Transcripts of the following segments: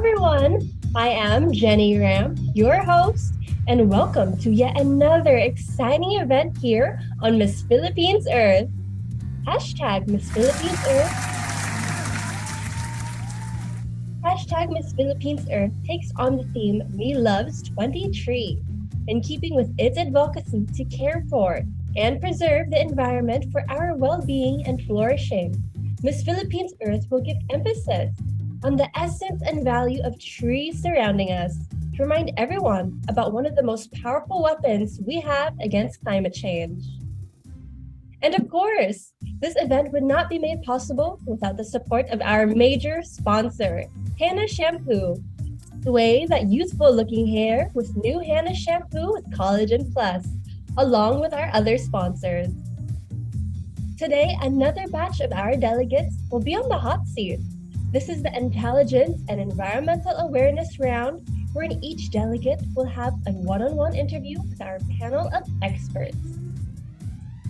everyone. I am Jenny Ram, your host, and welcome to yet another exciting event here on Miss Philippines Earth. Hashtag Miss Philippines Earth. Hashtag Miss Philippines Earth takes on the theme We Loves 23, in keeping with its advocacy to care for and preserve the environment for our well-being and flourishing. Miss Philippines Earth will give emphasis on the essence and value of trees surrounding us to remind everyone about one of the most powerful weapons we have against climate change. And of course, this event would not be made possible without the support of our major sponsor, HANA Shampoo. Sway that youthful-looking hair with new HANA Shampoo with Collagen Plus, along with our other sponsors. Today, another batch of our delegates will be on the hot seat. This is the Intelligence and Environmental Awareness Round, wherein each delegate will have a one-on-one interview with our panel of experts.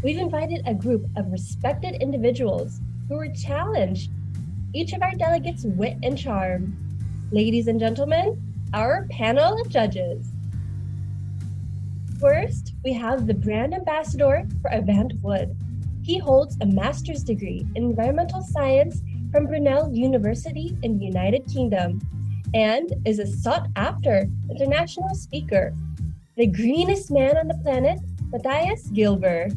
We've invited a group of respected individuals who will challenge each of our delegates' wit and charm. Ladies and gentlemen, our panel of judges. First, we have the brand ambassador for Avant Wood. He holds a master's degree in environmental science from Brunel University in the United Kingdom and is a sought-after international speaker. The greenest man on the planet, Matthias Gilbert.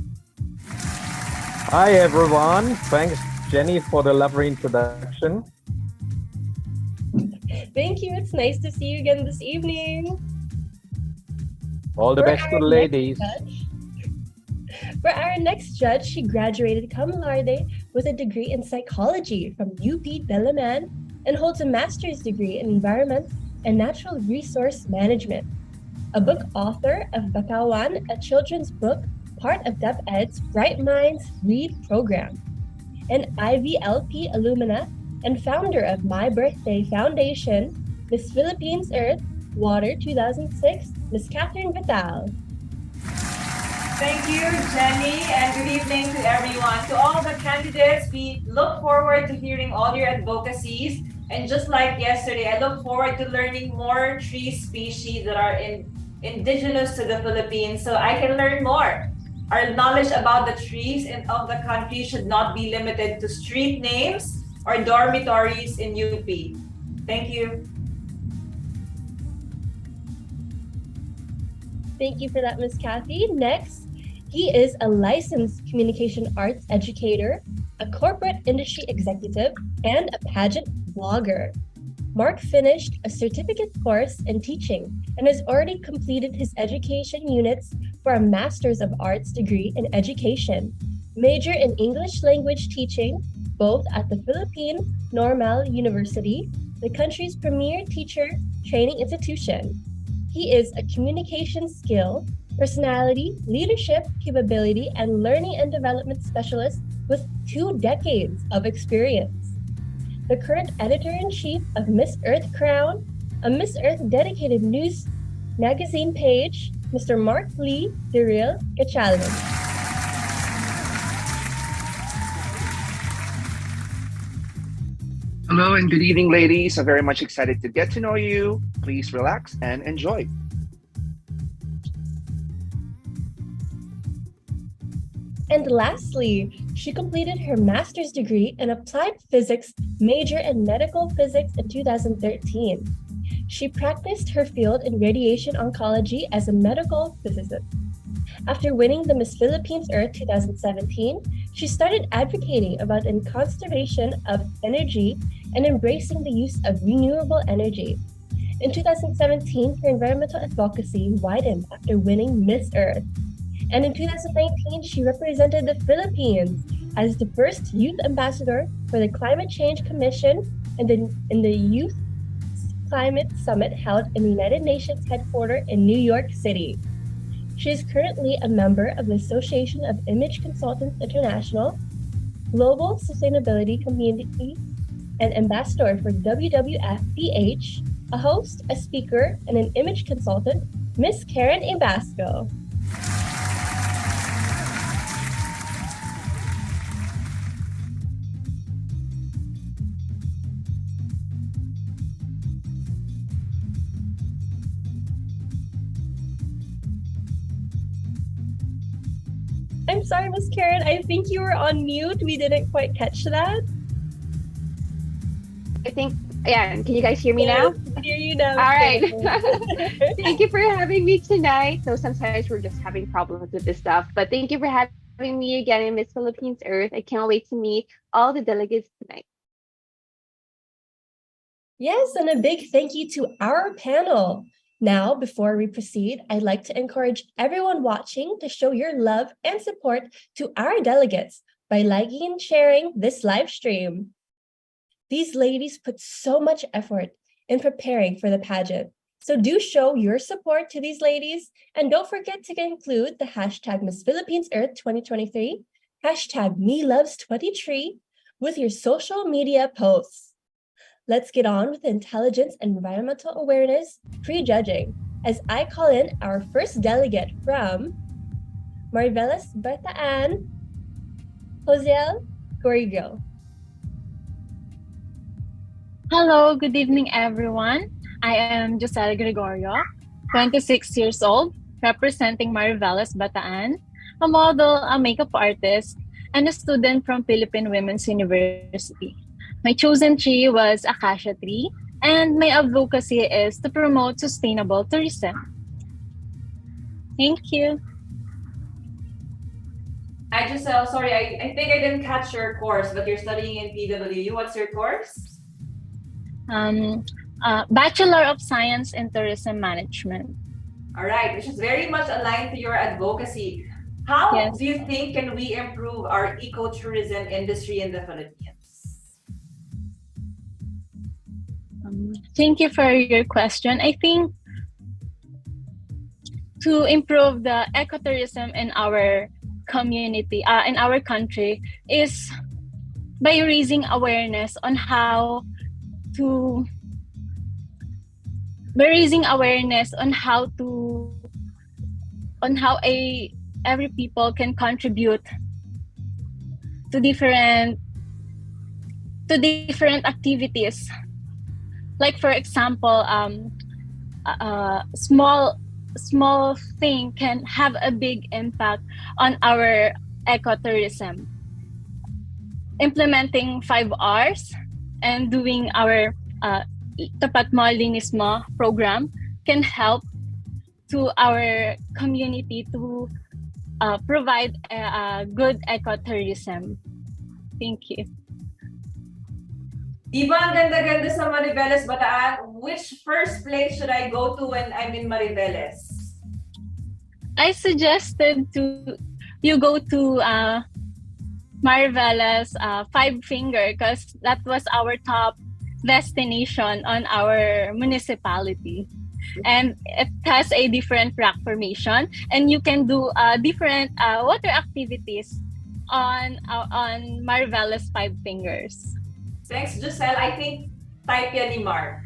Hi everyone, thanks Jenny for the lovely introduction. Thank you, it's nice to see you again this evening. All the best to the ladies. For our next judge, she graduated cum laude with a degree in psychology from UP Diliman and holds a master's degree in environment and natural resource management. A book author of Bakawan, a children's book, part of DepEd's Bright Minds Read program. An IVLP alumna and founder of My Birthday Foundation, Miss Philippines Earth, Water 2006, Miss Catherine Vital. Thank you, Jenny, and good evening to everyone. To all the candidates, we look forward to hearing all your advocacies. And just like yesterday, I look forward to learning more tree species that are indigenous to the Philippines so I can learn more. Our knowledge about the trees of the country should not be limited to street names or dormitories in UP. Thank you. Thank you for that, Miss Kathy. Next, he is a licensed communication arts educator, a corporate industry executive, and a pageant blogger. Mark finished a certificate course in teaching and has already completed his education units for a Master's of Arts degree in education, major in English language teaching, both at the Philippine Normal University, the country's premier teacher training institution. He is a communication skill, personality, leadership capability, and learning and development specialist with 2 decades of experience. The current editor-in-chief of Miss Earth Crown, a Miss Earth dedicated news magazine page, Mr. Mark Lee Diril Gatchalan. Hello and good evening, ladies. I'm very much excited to get to know you. Please relax and enjoy. And lastly, she completed her master's degree in applied physics, major in medical physics in 2013. She practiced her field in radiation oncology as a medical physicist. After winning the Miss Philippines Earth 2017, she started advocating about the conservation of energy and embracing the use of renewable energy. In 2017, her environmental advocacy widened after winning Miss Earth. And in 2019, she represented the Philippines as the first youth ambassador for the Climate Change Commission in the Youth Climate Summit held in the United Nations headquarters in New York City. She is currently a member of the Association of Image Consultants International, Global Sustainability Community, and ambassador for WWF-PH, a host, a speaker, and an image consultant, Miss Karen Abasco. I'm sorry, Miss Karen. I think you were on mute. We didn't quite catch that. I think, yeah, can you guys hear me now? I hear you now. All right. Karen. Thank you for having me tonight. No, sometimes we're just having problems with this stuff, but thank you for having me again in Miss Philippines Earth. I can't wait to meet all the delegates tonight. Yes, and a big thank you to our panel. Now, before we proceed, I'd like to encourage everyone watching to show your love and support to our delegates by liking and sharing this live stream. These ladies put so much effort in preparing for the pageant. So do show your support to these ladies, and don't forget to include the hashtag Miss Philippines Earth 2023, hashtag MeLoves23 with your social media posts. Let's get on with intelligence and environmental awareness prejudging as I call in our first delegate from Marivelas Bataan, Josiel Gorigo. Hello, good evening, everyone. I am Giselle Gregorio, 26 years old, representing Marivelas Bataan, a model, a makeup artist, and a student from Philippine Women's University. My chosen tree was acacia tree, and my advocacy is to promote sustainable tourism. Thank you. Hi, Giselle. Sorry, I think I didn't catch your course, but you're studying in PWU. What's your course? Bachelor of Science in Tourism Management. All right, which is very much aligned to your advocacy. How Yes. do you think can we improve our ecotourism industry in the Philippines? Thank you for your question. I think to improve the ecotourism in our community, in our country, is by raising awareness on how to every people can contribute to different activities. Like for example, small thing can have a big impact on our ecotourism. Implementing 5 Rs and doing our Tapat Mo Linis Mo program can help to our community to provide a good ecotourism. Thank you. Diba ang ganda-ganda sa Mariveles Bataan? Which first place should I go to when I'm in Mariveles? I suggested you go to Mariveles Five Finger because that was our top destination on our municipality. And it has a different rock formation, and you can do different water activities on Mariveles Five Fingers. Thanks, Giselle. I think type yan ni Mark.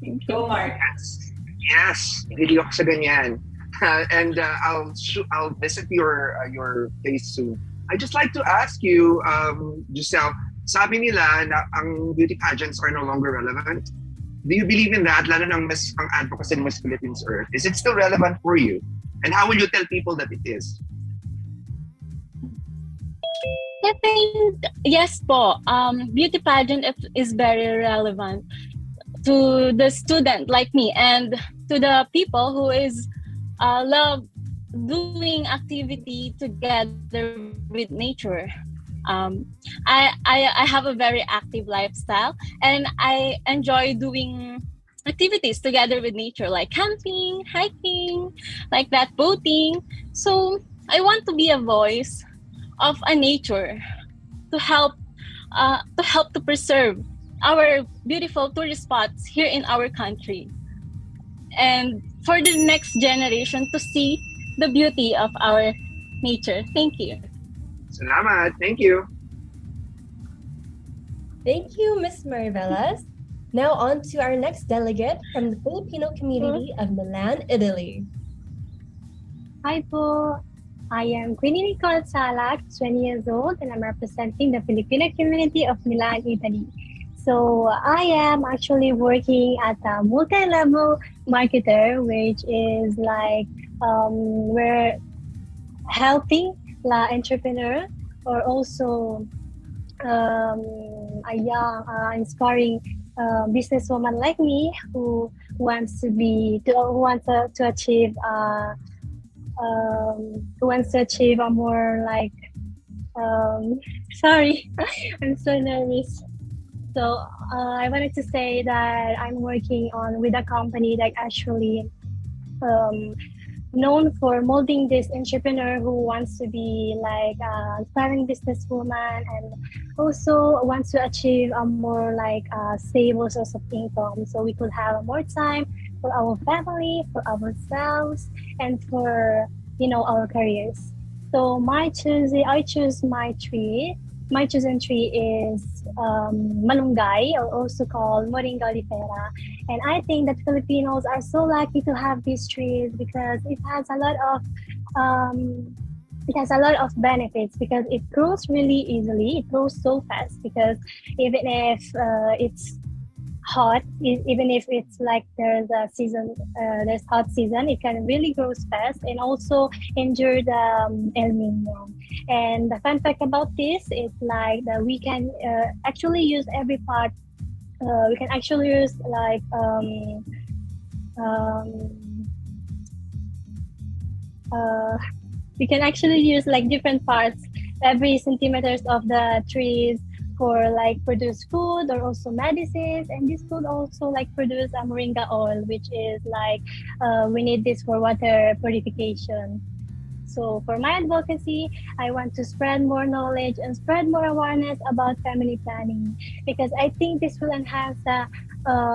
Thank you. Go, Mark. Yes, hindi ako sa ganyan. And I'll visit your place soon. I'd just like to ask you, Giselle, sabi nila na ang beauty pageants are no longer relevant. Do you believe in that? Lalo ng ang advocacy ng Miss Philippines Earth. Is it still relevant for you? And how will you tell people that it is? I think yes po. Beauty pageant is very relevant to the student like me and to the people who is love doing activity together with nature. I have a very active lifestyle and I enjoy doing activities together with nature like camping, hiking, like that, boating. So I want to be a voice of a nature to help to preserve our beautiful tourist spots here in our country, and for the next generation to see the beauty of our nature. Thank you. Salamat. Thank you. Thank you, Ms. Marivelas. Now on to our next delegate from the Filipino community of Milan, Italy. Hi po. I am Queenie Nicole Salak, 20 years old, and I'm representing the Filipino community of Milan, Italy. So I am actually working as a multi-level marketer, which is like where helping la entrepreneur, or also a young, inspiring businesswoman like me who wants to achieve who wants to achieve a more like sorry, I'm so nervous. So I wanted to say that I'm working on with a company that actually um, known for molding this entrepreneur who wants to be like a aspiring businesswoman and also wants to achieve a more like stable source of income, so we could have more time for our family, for ourselves, and for our careers. So I choose my tree. My chosen tree is malunggay, or also called moringa oleifera. And I think that Filipinos are so lucky to have these trees because um, it has a lot of benefits because it grows really easily. It grows so fast because even if it's hot, even if it's like there's a season, there's hot season, it can really grow fast and also endure the El Nino. And the fun fact about this is like that we can actually use every part. We can actually use like um, uh, we can actually use like different parts, every centimeters of the trees for like produce food or also medicines, and this could also like produce a moringa oil, which is like we need this for water purification. So for my advocacy, I want to spread more knowledge and spread more awareness about family planning because I think this will enhance the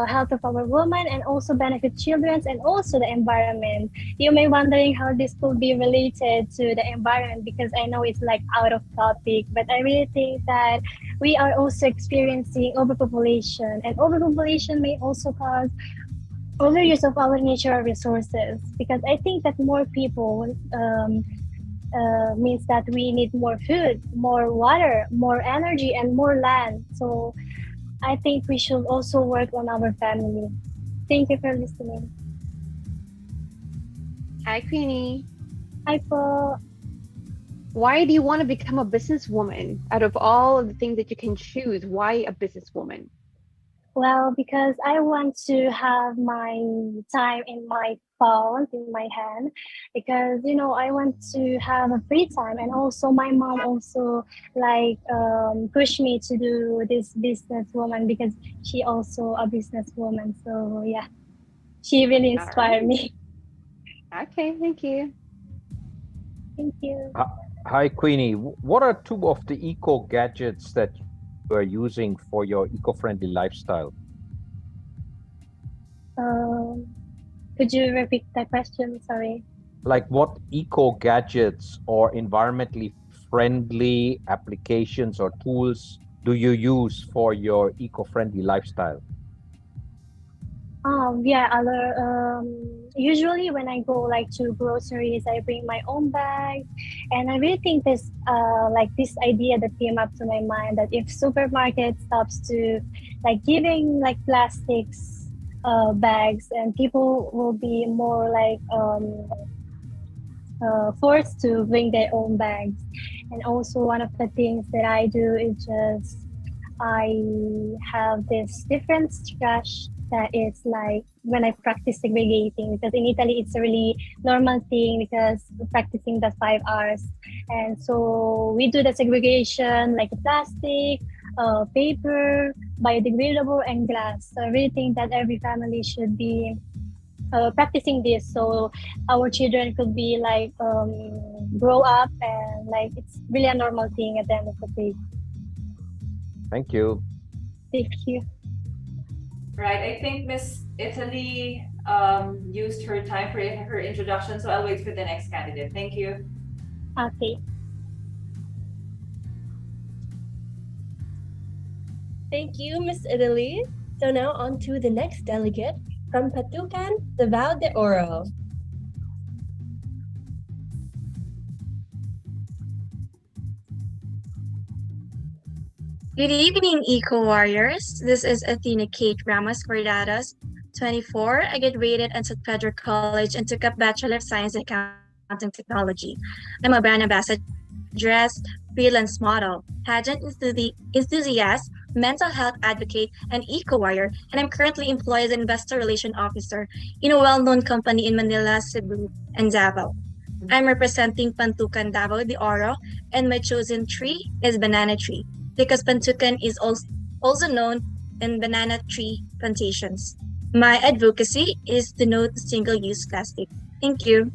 health of our women and also benefit children and also the environment. You may wondering how this could be related to the environment because I know it's like out of topic, but I really think that we are also experiencing overpopulation, and overpopulation may also cause overuse of our natural resources because I think that more people means that we need more food, more water, more energy, and more land. So I think we should also work on our family. Thank you for listening. Hi, Queenie. Hi po. Why do you want to become a businesswoman? Out of all of the things that you can choose, why a businesswoman? Well, because I want to have my time in my phone, in my hand, because I want to have a free time, and also my mom also like pushed me to do this businesswoman because she also a businesswoman. So yeah, she really All inspired right. me. Okay, thank you. Thank you. Hi, Queenie. What are two of the eco gadgets that you are using for your eco-friendly lifestyle? Um, could you repeat the question? Sorry. Like what eco gadgets or environmentally friendly applications or tools do you use for your eco-friendly lifestyle? Yeah, other usually when I go like to groceries, I bring my own bag, and I really think this like this idea that came up to my mind that if supermarket stops to like giving like plastics bags, and people will be more like forced to bring their own bags. And also one of the things that I do is just I have this different trash that is like when I practice segregating, because in Italy it's a really normal thing because we're practicing the 5 hours, and so we do the segregation like plastic, paper, biodegradable, and glass. So I really think that every family should be practicing this, so our children could be like grow up and like it's really a normal thing at the end of the day. Thank you. Thank you. Right. I think Miss Italy used her time for her introduction, so I'll wait for the next candidate. Thank you. Okay. Thank you, Miss Italy. So now on to the next delegate from Patucan, Davao de Oro. Good evening, Eco Warriors. This is Athena Kate Ramos Cordadas, 24. I graduated at St. Pedro College and took up Bachelor of Science in Accounting. quantum technology. I'm a brand ambassador, freelance model, enthusiast, mental health advocate, and eco-warrior, and I'm currently employed as an investor relation officer in a well-known company in Manila, Cebu, and Davao. I'm representing Pantukan Davao de Oro, and my chosen tree is banana tree because Pantukan is also known in banana tree plantations. My advocacy is to no to single-use plastic. Thank you.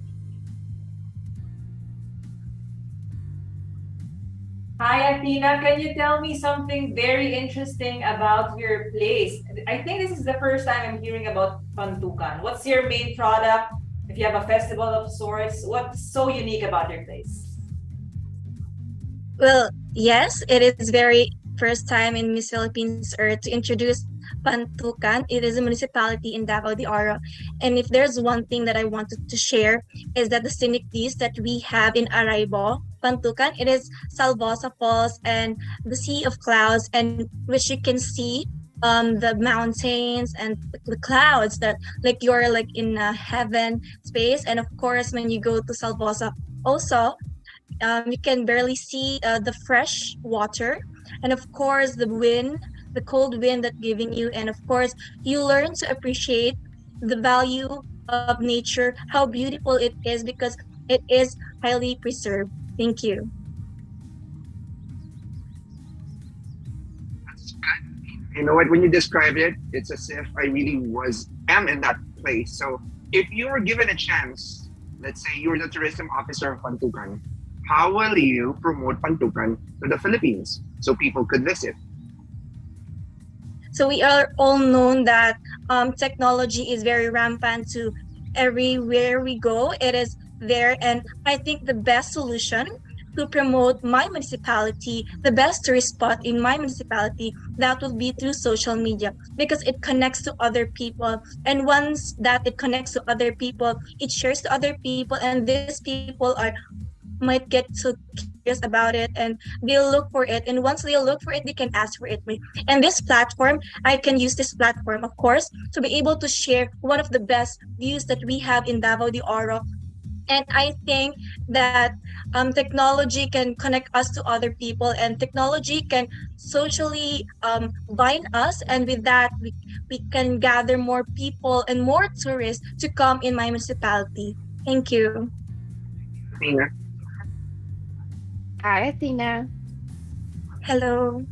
Hi, Athena. Can you tell me something very interesting about your place? I think this is the first time I'm hearing about Pantukan. What's your main product? If you have a festival of sorts, what's so unique about your place? Well, yes, it is very first time in Miss Philippines Earth to introduce Pantukan. It is a municipality in Davao de Oro. And if there's one thing that I wanted to share is that the scenic views that we have in Araibo, Pantukan, it is Salvosa Falls and the Sea of Clouds, and which you can see the mountains and the clouds that like you're like in a heaven space. And of course, when you go to Salvosa, also you can barely see the fresh water, and of course the wind, the cold wind that giving you, and of course you learn to appreciate the value of nature, how beautiful it is because it is highly preserved. Thank you. That's good. You know what? When you describe it, it's as if I really am in that place. So if you were given a chance, let's say you're the tourism officer of Pantukan, how will you promote Pantukan to the Philippines so people could visit? So we are all known that technology is very rampant to everywhere we go. It is there, and I think the best solution to promote my municipality, the best tourist spot in my municipality, that would be through social media because it connects to other people. And once that it connects to other people, it shares to other people, and these people are might get so curious about it and they'll look for it. And once they look for it, they can ask for it. And this platform, I can use this platform, of course, to be able to share one of the best views that we have in Davao de Oro. And I think that technology can connect us to other people, and technology can socially bind us. And with that, we can gather more people and more tourists to come in my municipality. Thank you. Tina? Hi, Athena. Hello.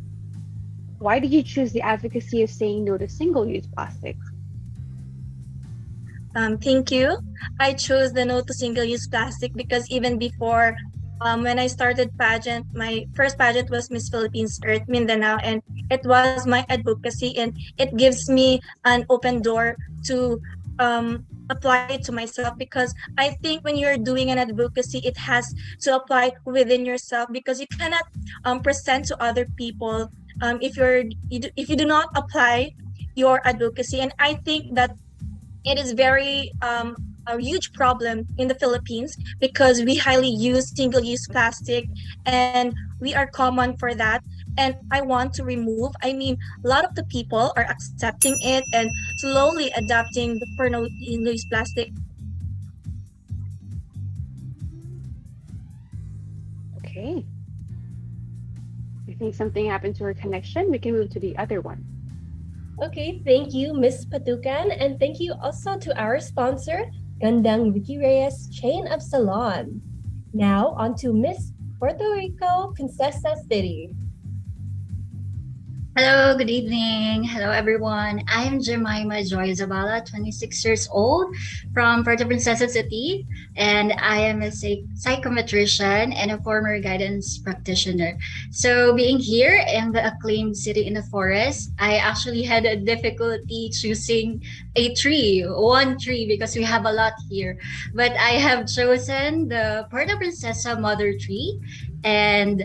Why did you choose the advocacy of saying no to single-use plastics? Thank you. I chose the no to single-use plastic because even before, when I started pageant, my first pageant was Miss Philippines Earth Mindanao, and it was my advocacy, and it gives me an open door to apply it to myself because I think when you're doing an advocacy, it has to apply within yourself because you cannot present to other people if you do not apply your advocacy. And I think that it is very a huge problem in the Philippines because we highly use single-use plastic and we are common for that. And I want to remove. I mean, a lot of the people are accepting it and slowly adapting the for no-use plastic. Okay. I think something happened to our connection. We can move to the other one. Okay, thank you, Miss Patukan, and thank you also to our sponsor, Gandang Vicky Reyes Chain of Salon. Now, on to Miss Puerto Rico, Princesa City. Hello, good evening. Hello, everyone. I'm Jemima Joy Zabala, 26 years old from Puerto Princesa City, and I am a psychometrician and a former guidance practitioner. So, being here in the acclaimed city in the forest, I actually had a difficulty choosing a tree, one tree, because we have a lot here. But I have chosen the Puerto Princesa mother tree, and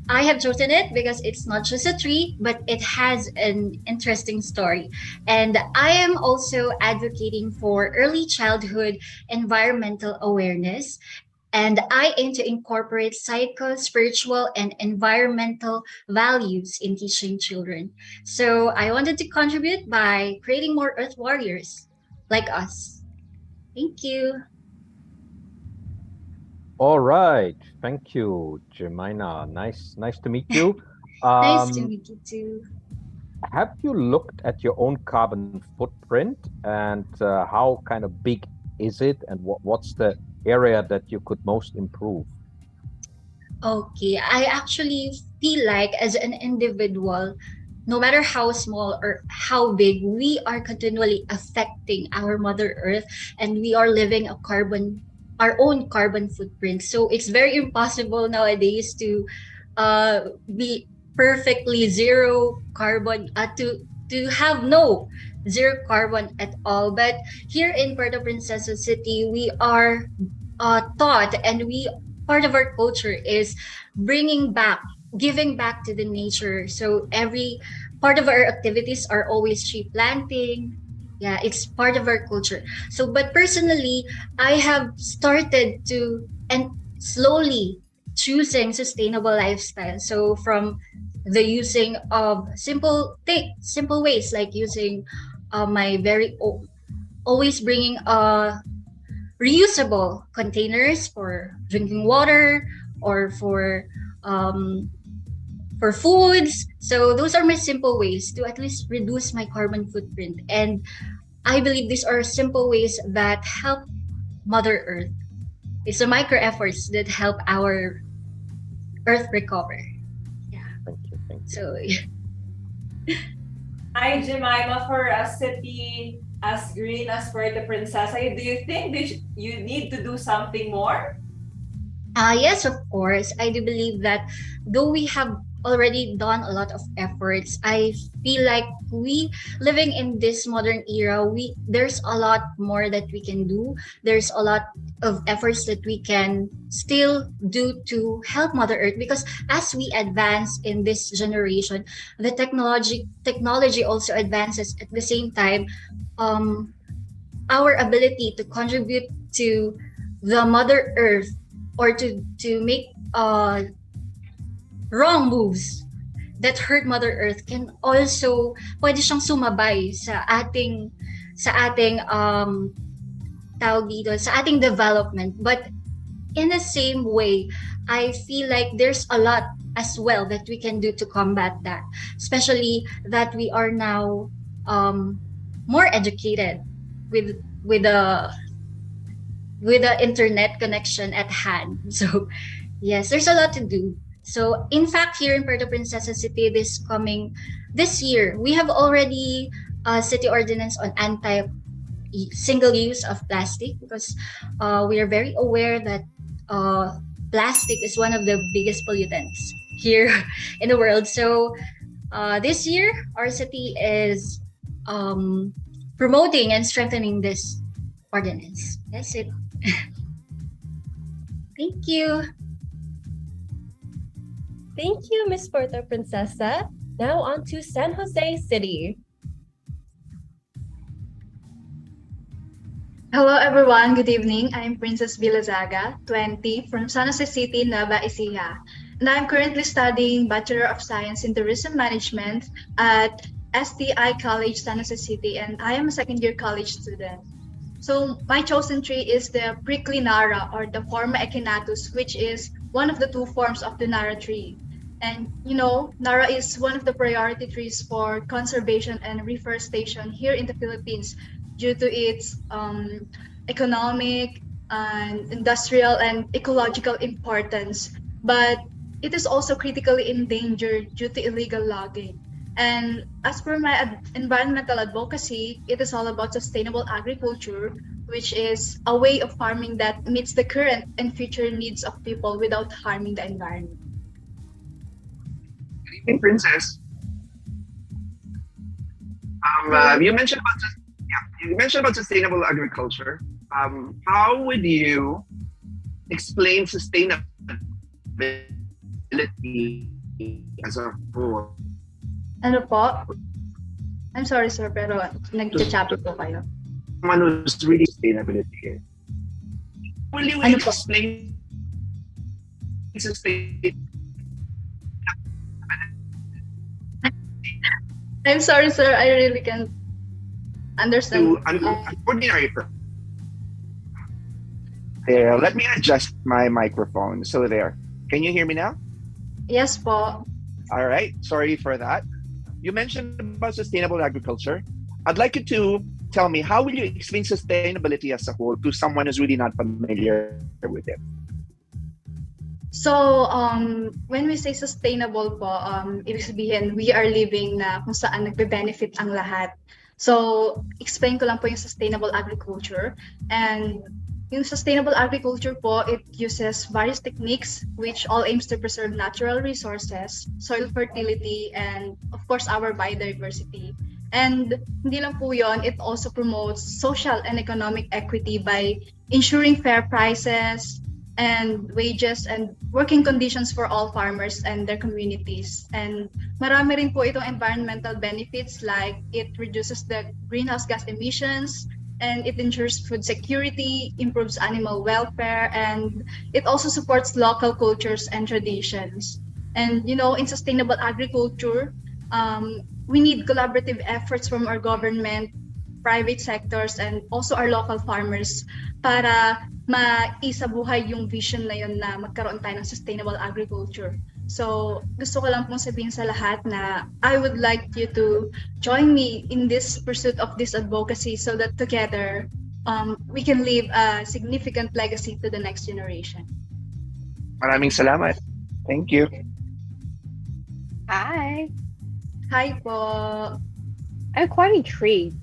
I have chosen it because it's not just a tree, but it has an interesting story. And I am also advocating for early childhood environmental awareness. And I aim to incorporate psycho, spiritual, and environmental values in teaching children. So I wanted to contribute by creating more Earth warriors like us. Thank you. All right. Thank you, Jemina. Nice to meet you. Nice to Um, meet you too. have you looked at your own carbon footprint and how kind of big is it and what's the area that you could most improve? Okay, I actually feel like as an individual, no matter how small or how big, we are continually affecting our Mother Earth, and we are living our own carbon footprint. So it's very impossible nowadays to be perfectly zero carbon, to have no zero carbon at all. But here in Puerto Princesa City, we are taught, and we part of our culture is bringing back giving back to the nature. So every part of our activities are always tree planting. Yeah, it's part of our culture. So but personally, I have started to and slowly choosing sustainable lifestyle. So from the using of simple ways, like using my always bringing reusable containers for drinking water, or um, for foods. So those are my simple ways to at least reduce my carbon footprint. And I believe these are simple ways that help Mother Earth. It's the micro efforts that help our Earth recover. Yeah. Thank you. Thank you. So Hi, Jemima, for a city as green as Puerto Princesa, do you think you need to do something more? Yes, of course. I do believe that though we have already done a lot of efforts, I feel like we living in this modern era, there's a lot more that we can do. There's a lot of efforts that we can still do to help Mother Earth, because as we advance in this generation, the technology also advances at the same time. Um, our ability to contribute to the Mother Earth, or to make wrong moves that hurt Mother Earth, can also pwede siyang sumabay sa ating tawag dito, sa ating development. But in the same way, I feel like there's a lot as well that we can do to combat that, especially that we are now more educated with with the with the internet connection at hand. So yes, there's a lot to do. So in fact, here in Puerto Princesa City, this year, we have already a city ordinance on anti single use of plastic, because we are very aware that plastic is one of the biggest pollutants here in the world. So this year, our city is promoting and strengthening this ordinance. That's it. Thank you. Thank you, Miss Puerto Princesa. Now on to San Jose City. Hello everyone, good evening. I'm Princess Bilazaga, 20, from San Jose City, Nueva Ecija. And I'm currently studying Bachelor of Science in Tourism Management at STI College, San Jose City, and I am a second-year college student. So my chosen tree is the prickly Nara, or the Forma echinatus, which is one of the two forms of the Nara tree. And you know, Nara is one of the priority trees for conservation and reforestation here in the Philippines, due to its economic and industrial and ecological importance. But it is also critically endangered due to illegal logging. And as per my environmental advocacy, it is all about sustainable agriculture, which is a way of farming that meets the current and future needs of people without harming the environment. Good evening, Princess. You mentioned about sustainable agriculture. How would you explain sustainability as a whole? Ano po? I'm sorry, sir, pero nag-chat po kayo. Someone who's really sustainability. Will you explain sustainability? I'm sorry, sir. I really can't understand. To an ordinary person. There, let me adjust my microphone. So there. Can you hear me now? Yes po. All right. Sorry for that. You mentioned about sustainable agriculture. I'd like you to tell me, how will you explain sustainability as a whole to someone who's really not familiar with it? So, when we say sustainable po, ibig sabihin, we are living na kung saan nagbe-benefit ang lahat. So, explain ko lang po yung sustainable agriculture. And yung sustainable agriculture po, it uses various techniques which all aims to preserve natural resources, soil fertility, and of course, our biodiversity. And hindi lang po yun, it also promotes social and economic equity by ensuring fair prices, and wages and working conditions for all farmers and their communities. And marami rin po itong environmental benefits, like it reduces the greenhouse gas emissions, and it ensures food security, improves animal welfare, and it also supports local cultures and traditions. And in sustainable agriculture, we need collaborative efforts from our government, private sectors, and also our local farmers para maisabuhay yung vision na yun na magkaroon tayo ng sustainable agriculture. So, gusto ko lang pong sabihin sa lahat na I would like you to join me in this pursuit of this advocacy so that together we can leave a significant legacy to the next generation. Maraming salamat. Thank you. Hi. Hi po. I'm quite intrigued.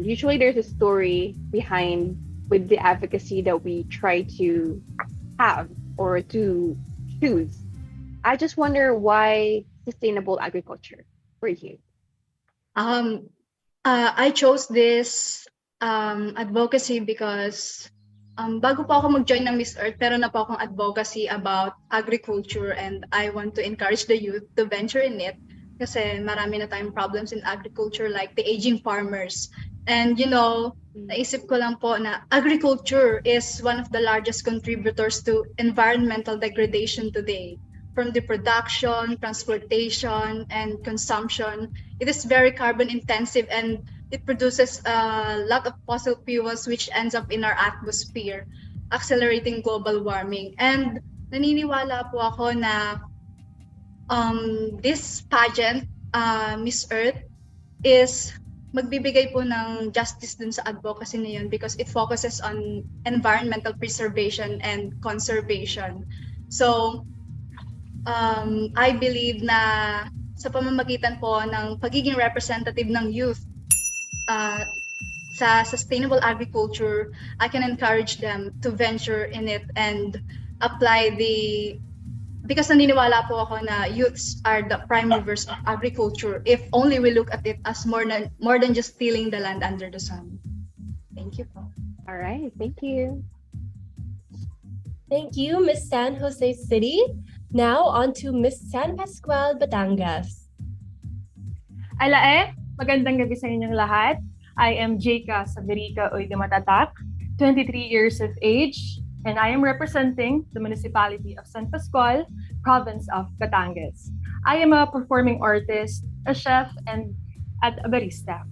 Usually there's a story behind with the advocacy that we try to have or to choose. I just wonder why sustainable agriculture for you. I chose this advocacy because bago po ako mag-join ng Miss Earth, pero na po akong advocacy about agriculture, and I want to encourage the youth to venture in it kasi marami na tayong problems in agriculture, like the aging farmers. And naisip ko lang po na agriculture is one of the largest contributors to environmental degradation today. From the production, transportation, and consumption, it is very carbon intensive, and it produces a lot of fossil fuels which ends up in our atmosphere, accelerating global warming. And naniniwala po ako na this pageant, Miss Earth, is magbibigay po ng justice dun sa advocacy na yun because it focuses on environmental preservation and conservation. So, I believe na sa pamamagitan po ng pagiging representative ng youth sa sustainable agriculture, I can encourage them to venture in it and apply because naniniwala po ako na youths are the prime movers of agriculture if only we look at it as more than just stealing the land under the sun. Thank you po. All right, thank you. Thank you, Miss San Jose City. Now on to Miss San Pascual, Batangas. Alae, magandang gabi sa inyong lahat. I am Jeka Sabirica Oy de Matatak, 23 years of age, and I am representing the Municipality of San Pascual, province of Batangas. I am a performing artist, a chef, and a barista.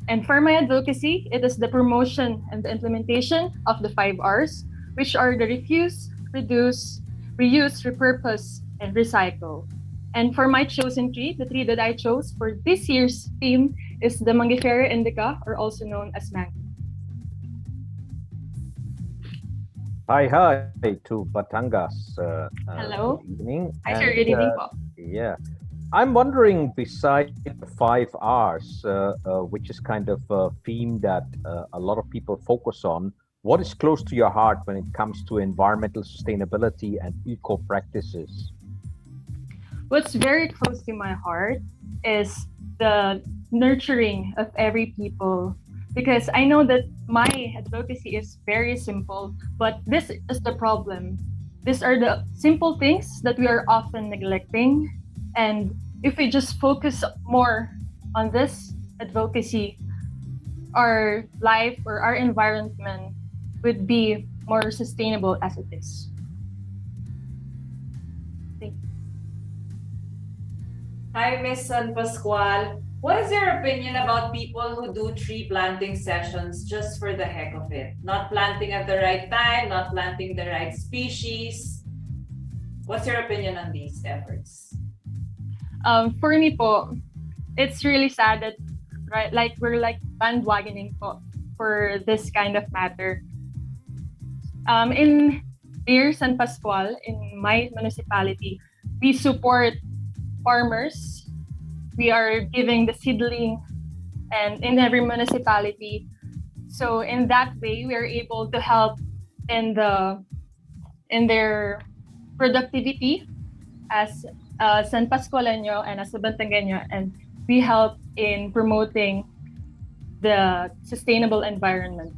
And for my advocacy, it is the promotion and the implementation of the 5 Rs, which are the refuse, reduce, reuse, repurpose, and recycle. And for my chosen tree, the tree that I chose for this year's theme is the Mangifera indica, or also known as mango. Hi to Batangas. Hello. Good evening. Hi, sir. Good evening po. Yeah. I'm wondering, beside the 5 Rs, which is kind of a theme that a lot of people focus on, what is close to your heart when it comes to environmental sustainability and eco practices? What's very close to my heart is the nurturing of every people, because I know that my advocacy is very simple, but this is the problem. These are the simple things that we are often neglecting, and if we just focus more on this advocacy, our life or our environment would be more sustainable as it is. Hi, Miss San Pascual. What is your opinion about people who do tree planting sessions just for the heck of it? Not planting at the right time, not planting the right species. What's your opinion on these efforts? For me po, it's really sad that, right, like we're like bandwagoning po for this kind of matter. In Dear San Pascual, in my municipality, we support farmers. We are giving the seedling and in every municipality. So in that way, we are able to help in their productivity as San Pascualeño and as a Bantangueño, and we help in promoting the sustainable environment.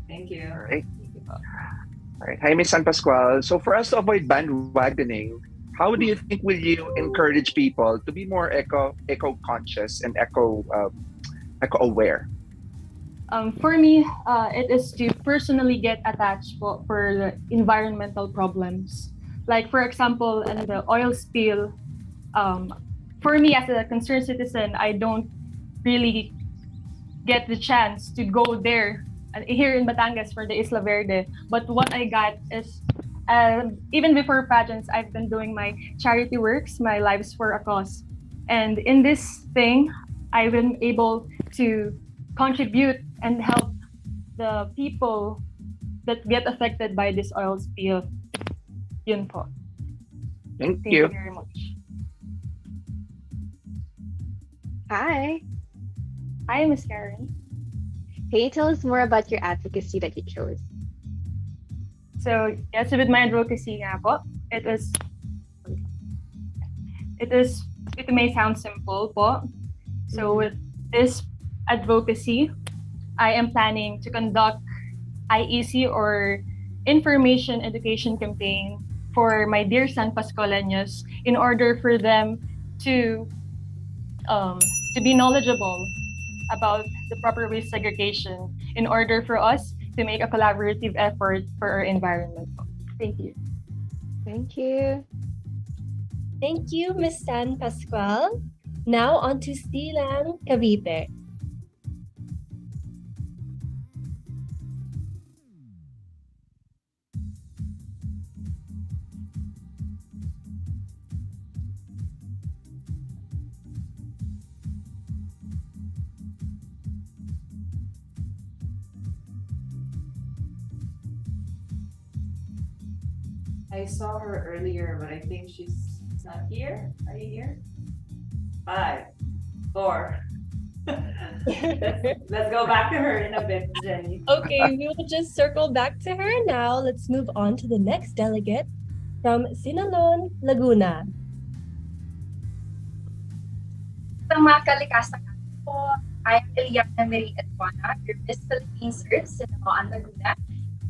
Thank you. All right. All right. Hi, Miss San Pascual. So for us to avoid bandwagoning, how do you think will you encourage people to be more eco conscious and eco aware? For me, it is to personally get attached for the environmental problems. Like for example, in the oil spill, for me as a concerned citizen, I don't really get the chance to go there here in Batangas for the Isla Verde. But what I got is, even before pageants, I've been doing my charity works, my Lives for a Cause. And in this thing, I've been able to contribute and help the people that get affected by this oil spill. Yun po. Thank Thank you. you very much. Hi. Hi, Miss Karen. Can you tell us more about your advocacy that you chose? So, yes, with my advocacy nga po, it may sound simple po. So with this advocacy, I am planning to conduct IEC or information education campaign for my dear San Pascualeños in order for them to be knowledgeable about the proper waste segregation in order for us to make a collaborative effort for our environment. Thank you. Thank you. Thank you, Miss San Pascual. Now on to Silang Cavite. I saw her earlier, but I think she's not here. Are you here? 5, 4. Let's go back to her in a bit, Jenny. Okay, we will just circle back to her now. Let's move on to the next delegate from Sinalon, Laguna. Sa mga kalikasan po, I am Eliana Marie Edwana, your Miss Philippines Earth, Sinaloan, Laguna.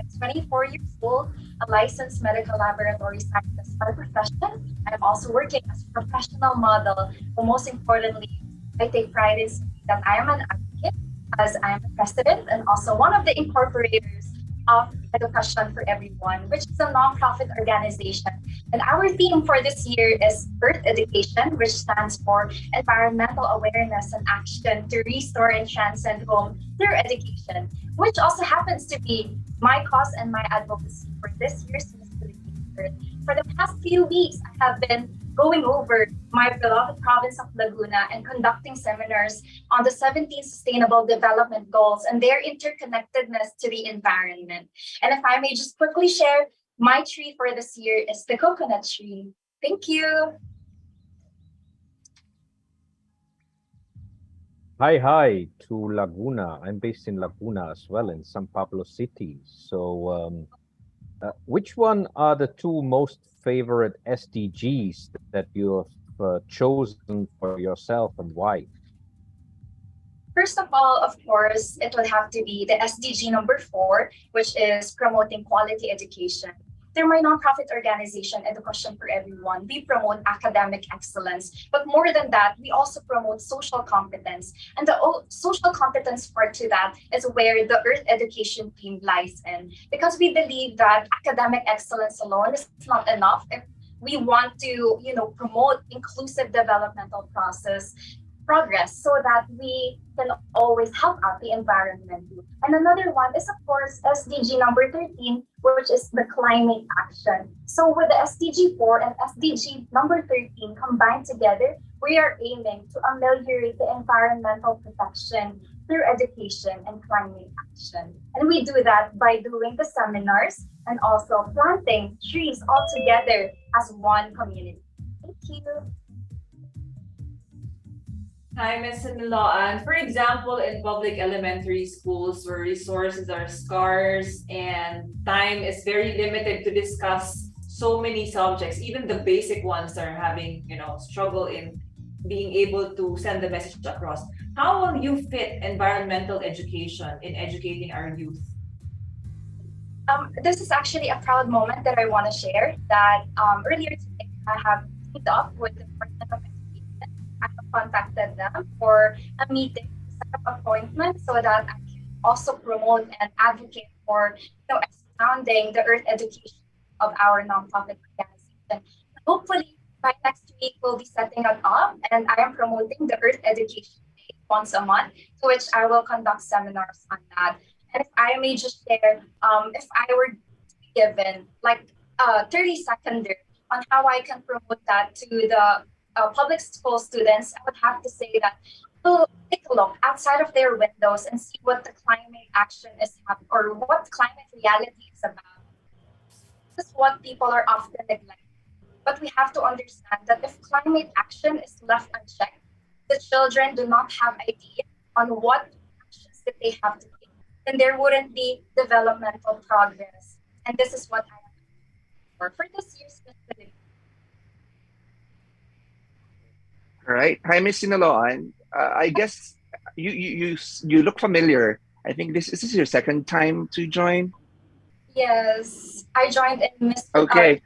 I'm 24 years old, a licensed medical laboratory scientist by profession. I'm also working as a professional model, but most importantly, I take pride in saying that I am an advocate, as I am the president and also one of the incorporators of Education for Everyone, which is a nonprofit organization. And our theme for this year is Earth Education, which stands for environmental awareness and action to restore and transcend home through education, which also happens to be my cause and my advocacy for this year's Miss Philippines Earth. For the past few weeks, I have been going over my beloved province of Laguna and conducting seminars on the 17 Sustainable Development Goals and their interconnectedness to the environment. And if I may just quickly share, my tree for this year is the coconut tree. Thank you. Hi to Laguna. I'm based in Laguna as well, in San Pablo City. So which one are the two most favorite SDGs that you have chosen for yourself and why? First of all, of course, it would have to be the SDG number 4, which is promoting quality education. Through my nonprofit organization, Education for Everyone, we promote academic excellence. But more than that, we also promote social competence. And the social competence part to that is where the Earth Education theme lies in. Because we believe that academic excellence alone is not enough if we want to, promote inclusive developmental process progress so that we can always help out the environment too. And another one is, of course, SDG number 13, which is the climate action. So with the SDG 4 and SDG number 13 combined together, we are aiming to ameliorate the environmental protection through education and climate action. And we do that by doing the seminars and also planting trees all together as one community. Thank you. Hi, Ms. Niloan. For example, in public elementary schools where resources are scarce and time is very limited to discuss so many subjects, even the basic ones are having, struggle in being able to send the message across. How will you fit environmental education in educating our youth? This is actually a proud moment that I want to share that earlier today I have teamed up with the Department of Education. I have contacted them for a meeting, set up appointment so that I can also promote and advocate for expanding the Earth education of our nonprofit organization. Hopefully by next week we'll be setting it up and I am promoting the Earth Education Day once a month, to which I will conduct seminars on that. And if I may just share, if I were given like 30 second on how I can promote that to the public school students, I would have to say that to take a look outside of their windows and see what the climate action is happening or what climate reality is about. This is what people are often neglecting. But we have to understand that if climate action is left unchecked, the children do not have idea on what actions that they have to take, then there wouldn't be developmental progress. And this is what I am for this year's festival. All right. Hi, Miss Sinaloan. I guess you look familiar. I think this is your second time to join. Yes, I joined in Mr. Okay.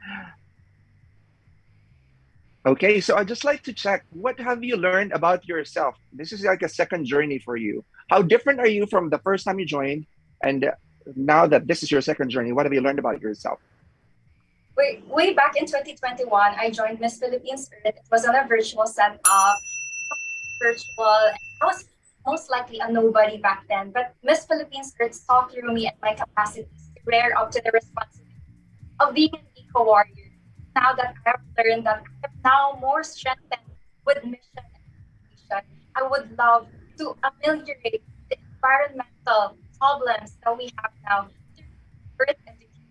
Okay, so I'd just like to check, what have you learned about yourself? This is like a second journey for you. How different are you from the first time you joined? And now that this is your second journey, what have you learned about yourself? Way back in 2021, I joined Miss Philippines Earth. It was on a virtual setup, virtual. I was most likely a nobody back then, but Miss Philippines Earth saw through me and my capacities to rear up to the responsibility of being an eco warrior. Now that I have learned that I am now more strengthened with mission and education, I would love to ameliorate the environmental problems that we have now through earth education.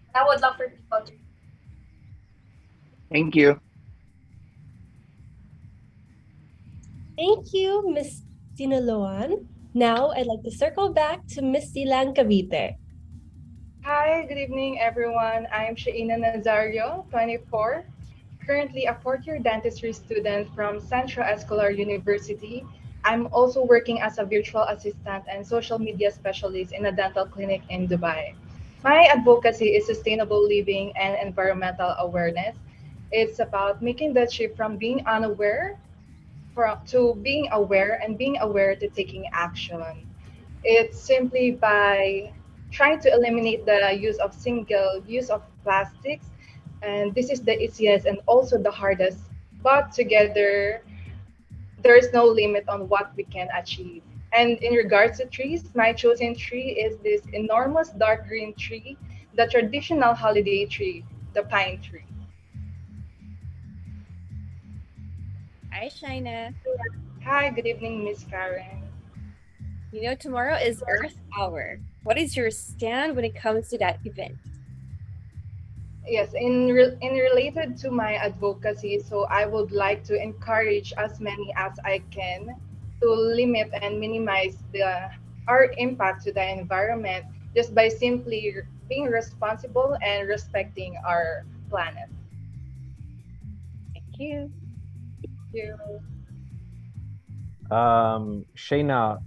And I would love for people to. Thank you. Thank you, Ms. Sinaloan. Now, I'd like to circle back to Ms. Silang Cavite. Hi, good evening, everyone. I'm Shaina Nazario, 24, currently a fourth-year dentistry student from Central Escolar University. I'm also working as a virtual assistant and social media specialist in a dental clinic in Dubai. My advocacy is sustainable living and environmental awareness. It's about making the shift from being unaware to being aware and being aware to taking action. It's simply by trying to eliminate the use of single use of plastics, and this is the easiest and also the hardest, but together there is no limit on what we can achieve. And in regards to trees, my chosen tree is this enormous dark green tree, the traditional holiday tree, the pine tree. Hi, Shaina. Hi, good evening, Miss Karen. Tomorrow is Earth Hour. What is your stand when it comes to that event? Yes, in related to my advocacy, so I would like to encourage as many as I can to limit and minimize our impact to the environment just by simply being responsible and respecting our planet. Thank you. Thank you. Shayna,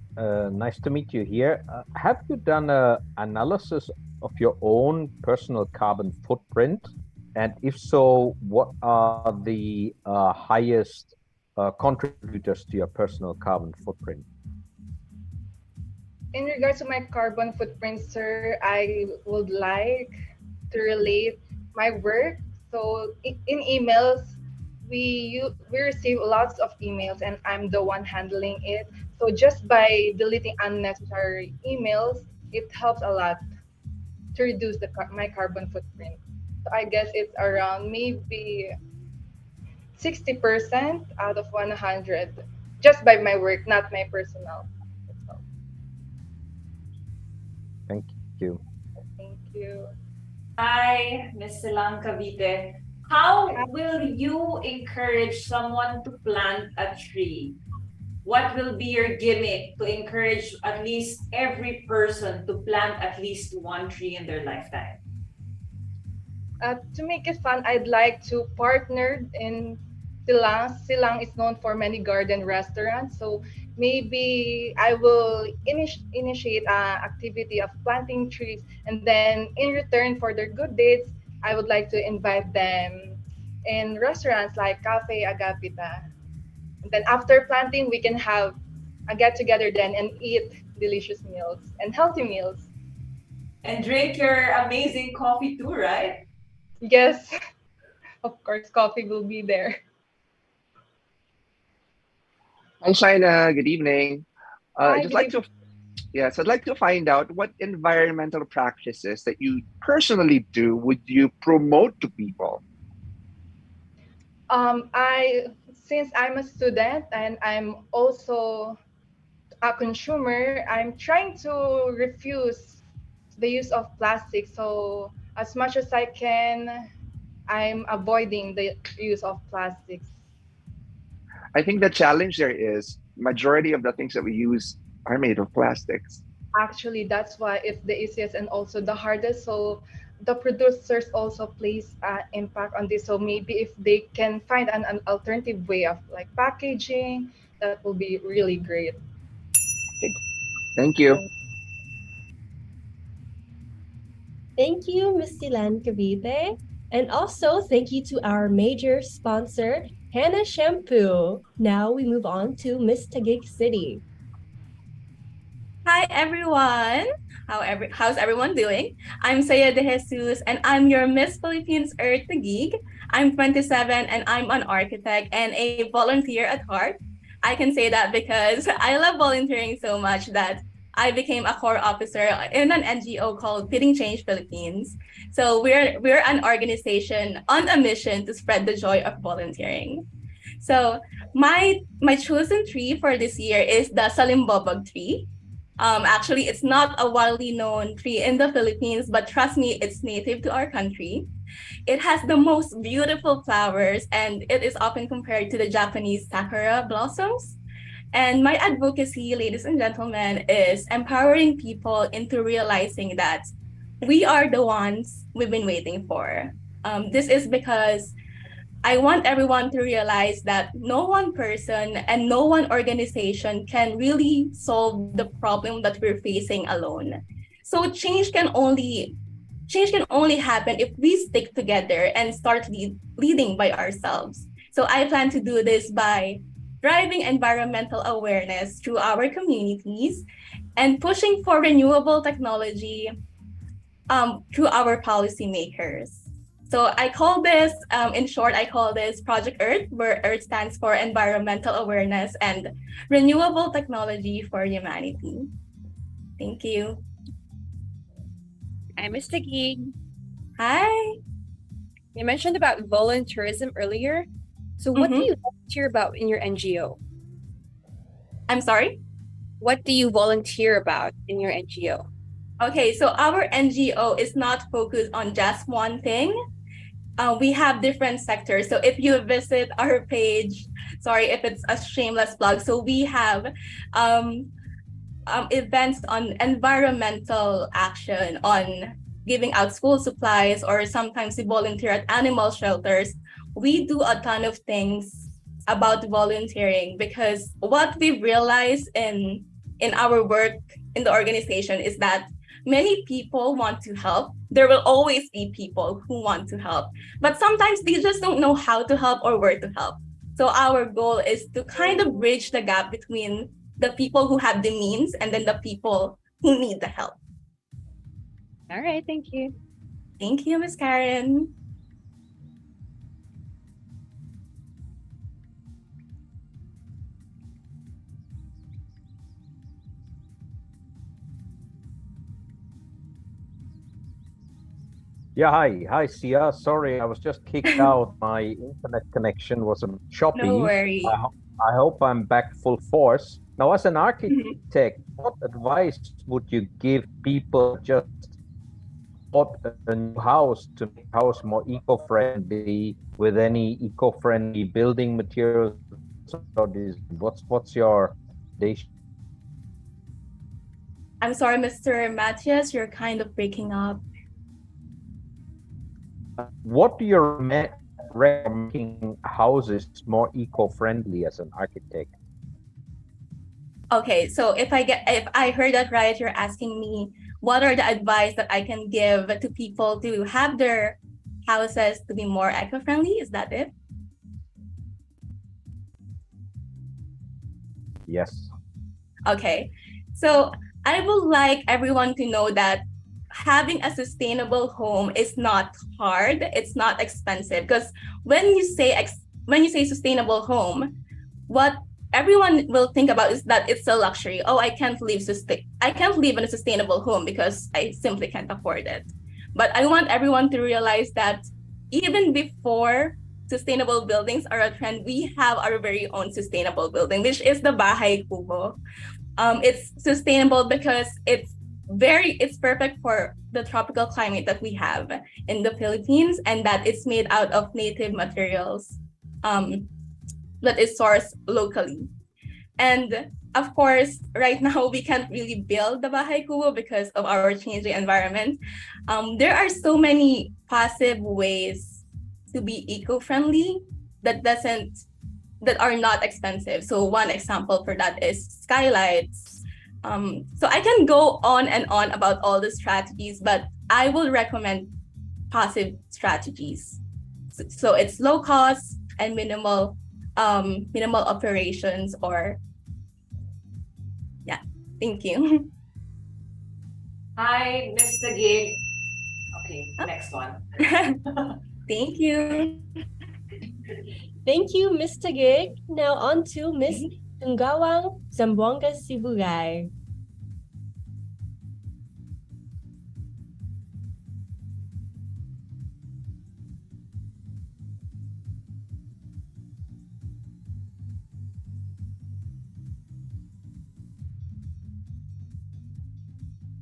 nice to meet you here. Have you done an analysis of your own personal carbon footprint? And if so, what are the highest contributors to your personal carbon footprint? In regards to my carbon footprint, sir, I would like to relate my work So in emails, we receive lots of emails, and I'm the one handling it. So just by deleting unnecessary emails, it helps a lot to reduce my carbon footprint. So I guess it's around maybe 60% out of 100, just by my work, not my personal. So, Thank you. thank you. Hi, Miss Silang Cavite. How will you encourage someone to plant a tree? What will be your gimmick to encourage at least every person to plant at least one tree in their lifetime? To make it fun, I'd like to partner in Silang. Silang is known for many garden restaurants, so maybe I will initiate an activity of planting trees, and then in return for their good deeds, I would like to invite them in restaurants like Cafe Agapita. And then after planting, we can have a get together then and eat delicious meals and healthy meals. And drink your amazing coffee too, right? Yes, of course, coffee will be there. Hi, China. Good evening. Hi, I'd just good like evening. to, yes, I'd like to find out what environmental practices that you personally do would you promote to people? I since I'm a student and I'm also a consumer, I'm trying to refuse the use of plastic. So as much as I can, I'm avoiding the use of plastics. I think the challenge there is majority of the things that we use are made of plastics. Actually, that's why it's the easiest and also the hardest. So the producers also place impact on this. So maybe if they can find an alternative way of like packaging, that will be really great. Okay. Thank you. Thank you, Ms. Silan Cavite. And also, thank you to our major sponsor, HANA Shampoo. Now we move on to Miss Taguig City. Hi everyone. How's everyone doing? I'm Saya De Jesus and I'm your Miss Philippines Earth Geek. I'm 27 and I'm an architect and a volunteer at heart. I can say that because I love volunteering so much that I became a core officer in an NGO called Feeding Change Philippines. So we're an organization on a mission to spread the joy of volunteering. So my chosen tree for this year is the Salimbobog tree. Actually, it's not a widely known tree in the Philippines, but trust me, it's native to our country. It has the most beautiful flowers, and it is often compared to the Japanese sakura blossoms. And my advocacy, ladies and gentlemen, is empowering people into realizing that we are the ones we've been waiting for. This is because I want everyone to realize that no one person and no one organization can really solve the problem that we're facing alone. So change can only happen if we stick together and start leading by ourselves. So I plan to do this by driving environmental awareness through our communities and pushing for renewable technology through our policymakers. So I call this, in short, I call this Project Earth, where Earth stands for environmental awareness and renewable technology for humanity. Thank you. I'm Mr. Gig. Hi. You mentioned about volunteerism earlier. So what do you volunteer about in your NGO? I'm sorry? What do you volunteer about in your NGO? Okay, so our NGO is not focused on just one thing. We have different sectors. So if you visit our page, sorry if it's a shameless plug. So we have events on environmental action, on giving out school supplies, or sometimes we volunteer at animal shelters. We do a ton of things about volunteering because what we realize in our work in the organization is that many people want to help. There will always be people who want to help, but sometimes they just don't know how to help or where to help. So our goal is to kind of bridge the gap between the people who have the means and then the people who need the help. All right, thank you. Thank you, Ms. Karen. Yeah, hi, Sia. Sorry, I was just kicked out. My internet connection was a bit No choppy. worry. I hope I'm back full force. Now, as an Mhm. architect, what advice would you give people that just bought a new house to make the house more eco-friendly with any eco-friendly building materials? What's your design? What's your recommendation? I'm sorry, Mr. Matthias, you're kind of breaking up. What do you recommend for making houses more eco-friendly as an architect? Okay, so if I heard that right, you're asking me what are the advice that I can give to people to have their houses to be more eco-friendly? Is that it? Yes. Okay. So I would like everyone to know that having a sustainable home is not hard. It's not expensive because when you say sustainable home, what everyone will think about is that it's a luxury. Oh, I can't live in a sustainable home because I simply can't afford it. But I want everyone to realize that even before sustainable buildings are a trend, we have our very own sustainable building, which is the Bahay Kubo. It's sustainable because it's perfect for the tropical climate that we have in the Philippines, and that it's made out of native materials that is sourced locally. And of course, right now we can't really build the Bahay Kubo because of our changing environment. There are so many passive ways to be eco-friendly that doesn't that are not expensive. So one example for that is skylights. So I can go on and on about all the strategies, but I will recommend passive strategies. So it's low cost and minimal operations. Or yeah, thank you. Hi, Mr. Gig. Okay, next one. Thank you. Thank you, Mr. Gig. Now on to Miss Tunggawang Zamboanga Sibugay.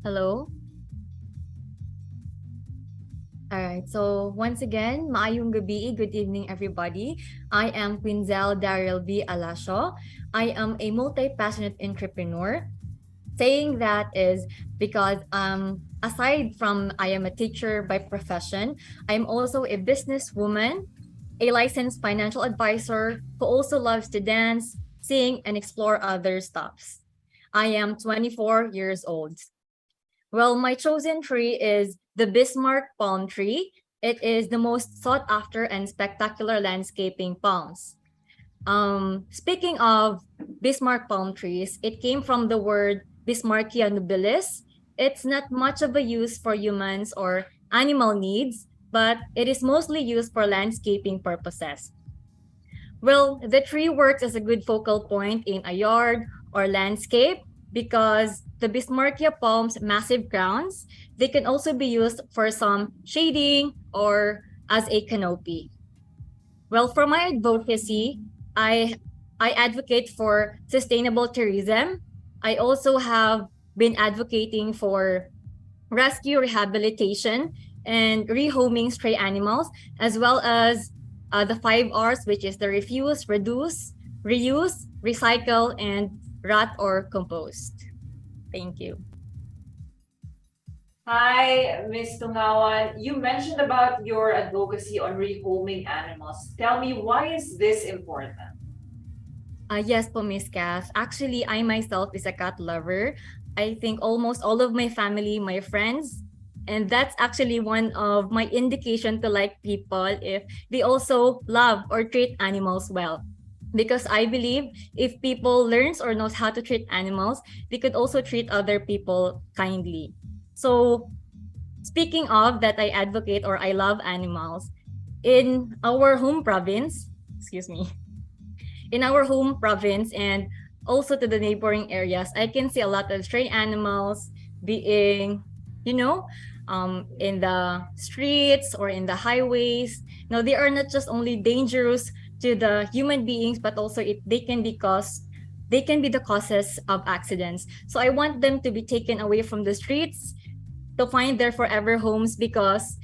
Hello. All right. So once again, maayong gabi, good evening, everybody. I am Quinzel Daryl B. Alasio. I am a multi-passionate entrepreneur. Saying that is because aside from I am a teacher by profession, I'm also a businesswoman, a licensed financial advisor who also loves to dance, sing, and explore other stuffs. I am 24 years old. Well, my chosen tree is the Bismarck palm tree. It is the most sought after and spectacular landscaping palms. Speaking of Bismarck palm trees, it came from the word Bismarckia nobilis. It's not much of a use for humans or animal needs, but it is mostly used for landscaping purposes. Well, the tree works as a good focal point in a yard or landscape because the Bismarckia palm's massive crowns, they can also be used for some shading or as a canopy. Well, for my advocacy, I advocate for sustainable tourism. I also have been advocating for rescue rehabilitation and rehoming stray animals, as well as the 5 R's, which is the refuse, reduce, reuse, recycle, and rot or compost. Thank you. Hi, Ms. Tungawan. You mentioned about your advocacy on rehoming animals. Tell me, why is this important? Yes po, Miss Cass. Actually, I myself is a cat lover. I think almost all of my family, my friends, and that's actually one of my indication to like people if they also love or treat animals well. Because I believe if people learns or knows how to treat animals, they could also treat other people kindly. So speaking of that, I advocate or I love animals. In our home province, excuse me, in our home province and also to the neighboring areas, I can see a lot of stray animals being, you know, in the streets or in the highways. Now, they are not just only dangerous to the human beings, but also they can be the causes of accidents. So I want them to be taken away from the streets to find their forever homes, because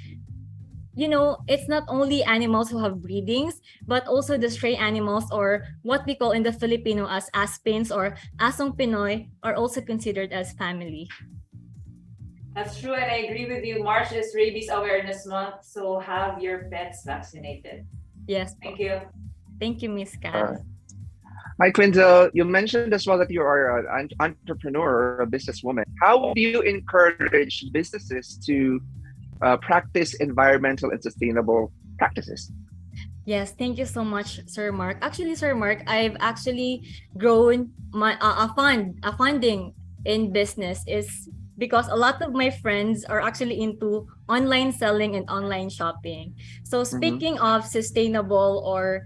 it's not only animals who have breedings, but also the stray animals, or what we call in the Filipino as aspins or asong Pinoy, are also considered as family. That's true, and I agree with you. March is Rabies Awareness Month, so have your pets vaccinated. Yes. Thank you. Thank you, Miss Kat. Hi, Quinzel. You mentioned as well that you are an entrepreneur, a businesswoman. How do you encourage businesses to practice environmental and sustainable practices? Yes, thank you so much, Sir Mark. Actually, Sir Mark, I've actually grown my a funding in business is because a lot of my friends are actually into online selling and online shopping. So speaking of sustainable or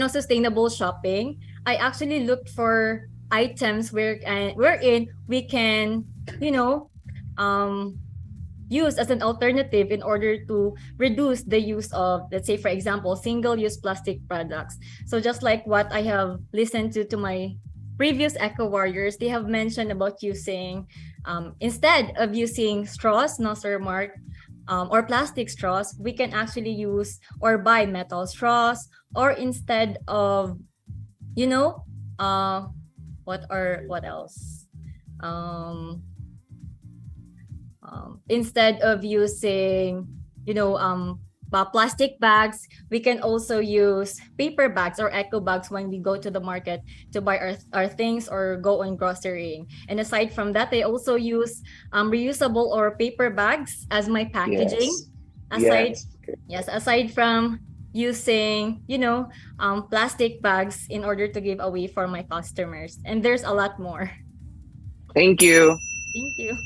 sustainable shopping, I actually looked for items wherein we can, use as an alternative in order to reduce the use of, let's say, for example, single-use plastic products. So just like what I have listened to my previous eco warriors, they have mentioned about using, instead of using straws, no, Sir Mark, or plastic straws, we can actually use or buy metal straws, or instead of, what else? Instead of using, plastic bags, we can also use paper bags or eco bags when we go to the market to buy our things or go on grocerying. And aside from that, I also use reusable or paper bags as my packaging. Aside from using, plastic bags in order to give away for my customers. And there's a lot more. Thank you. Thank you.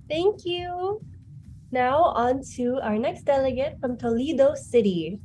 Thank you. Now on to our next delegate from Toledo City.